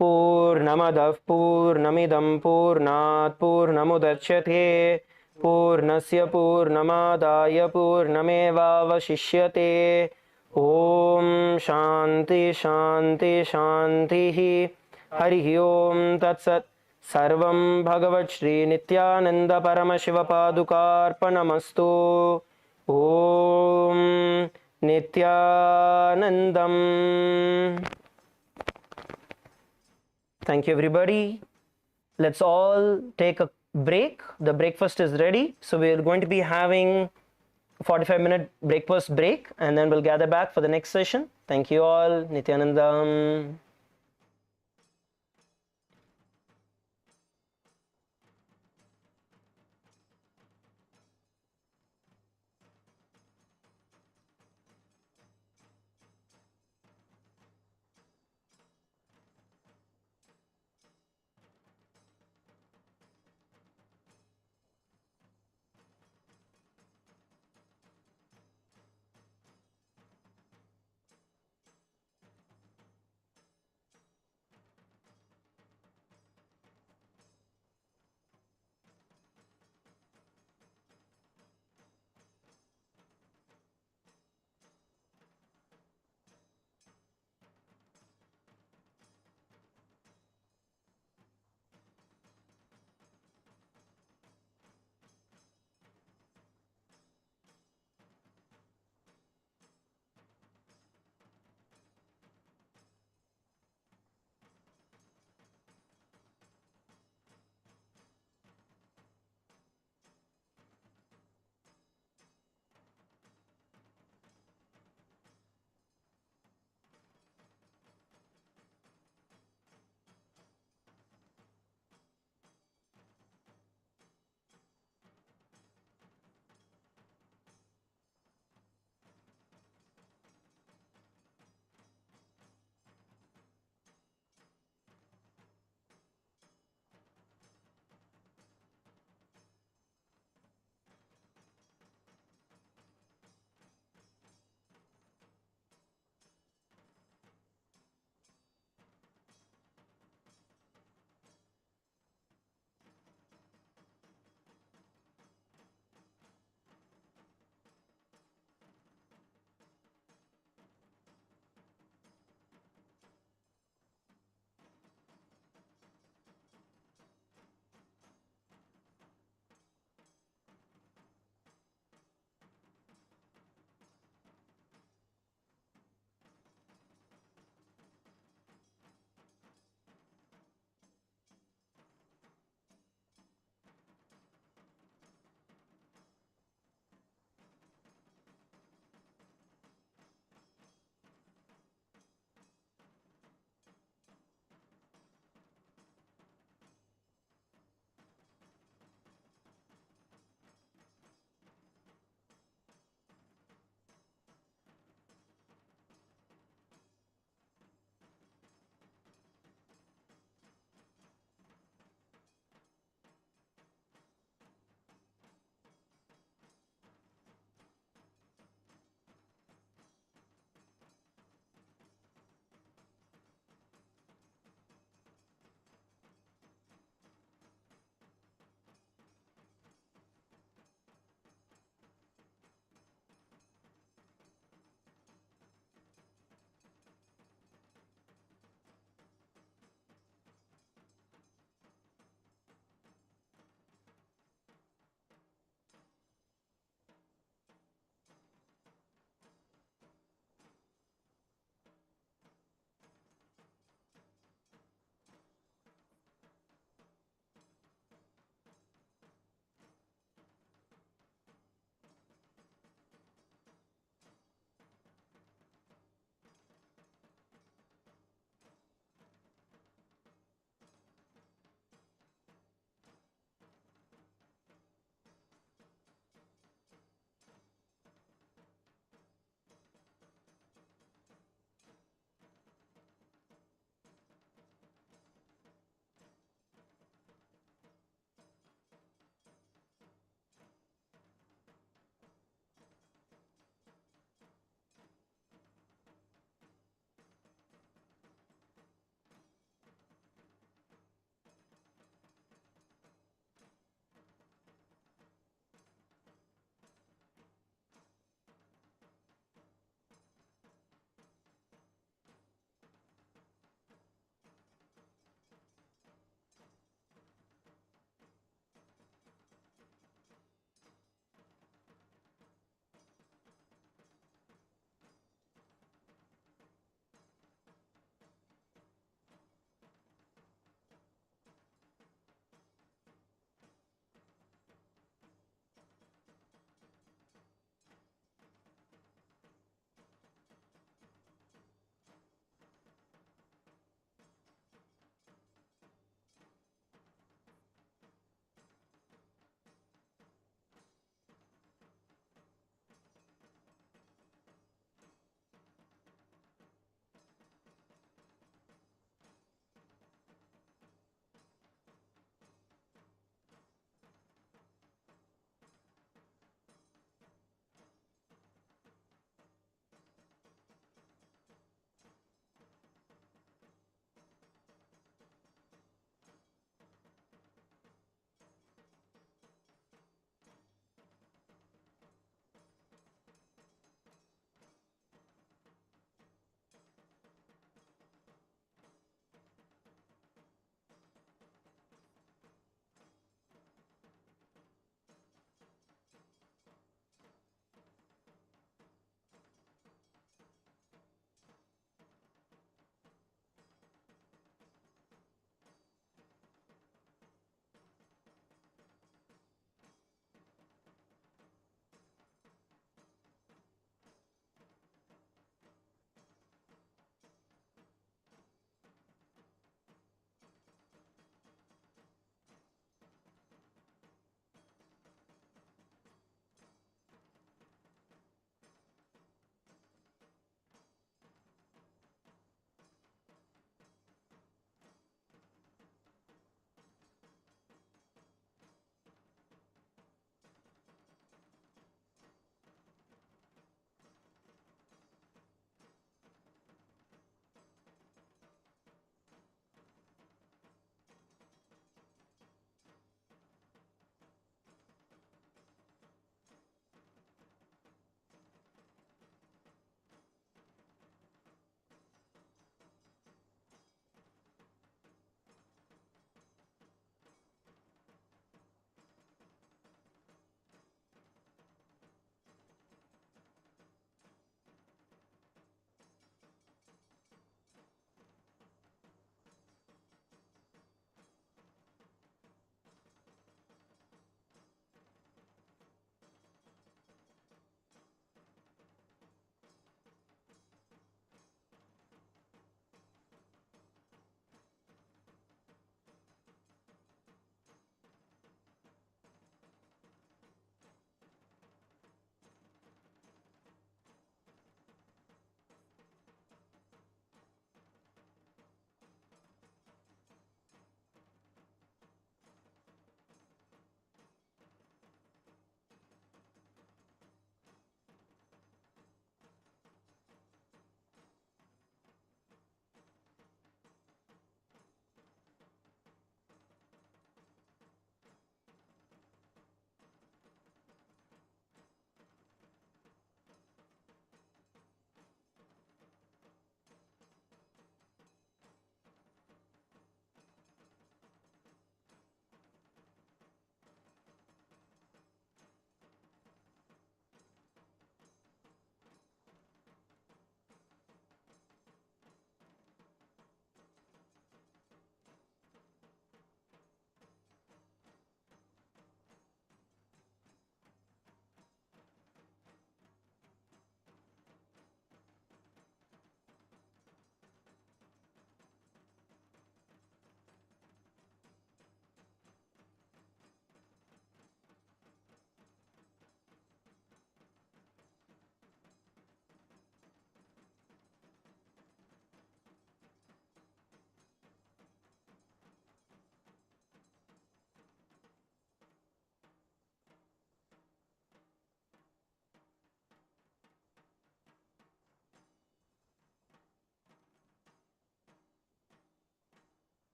Purnamadav Purnamidam Purnat Purnamudachyate Purnasya Purnamadaya Purnamevavashishyate. Om Shanti Shanti Shanti. Hari Om Tat Sat. Sarvam Bhagavat Shri Nithyananda Paramashiva Padukarpanamastu. Om Nithyanandam. Thank you, everybody. Let's all take a break. The breakfast is ready. So we are going to be having a 45-minute breakfast break, and then we'll gather back for the next session. Thank you all. Nithyanandam.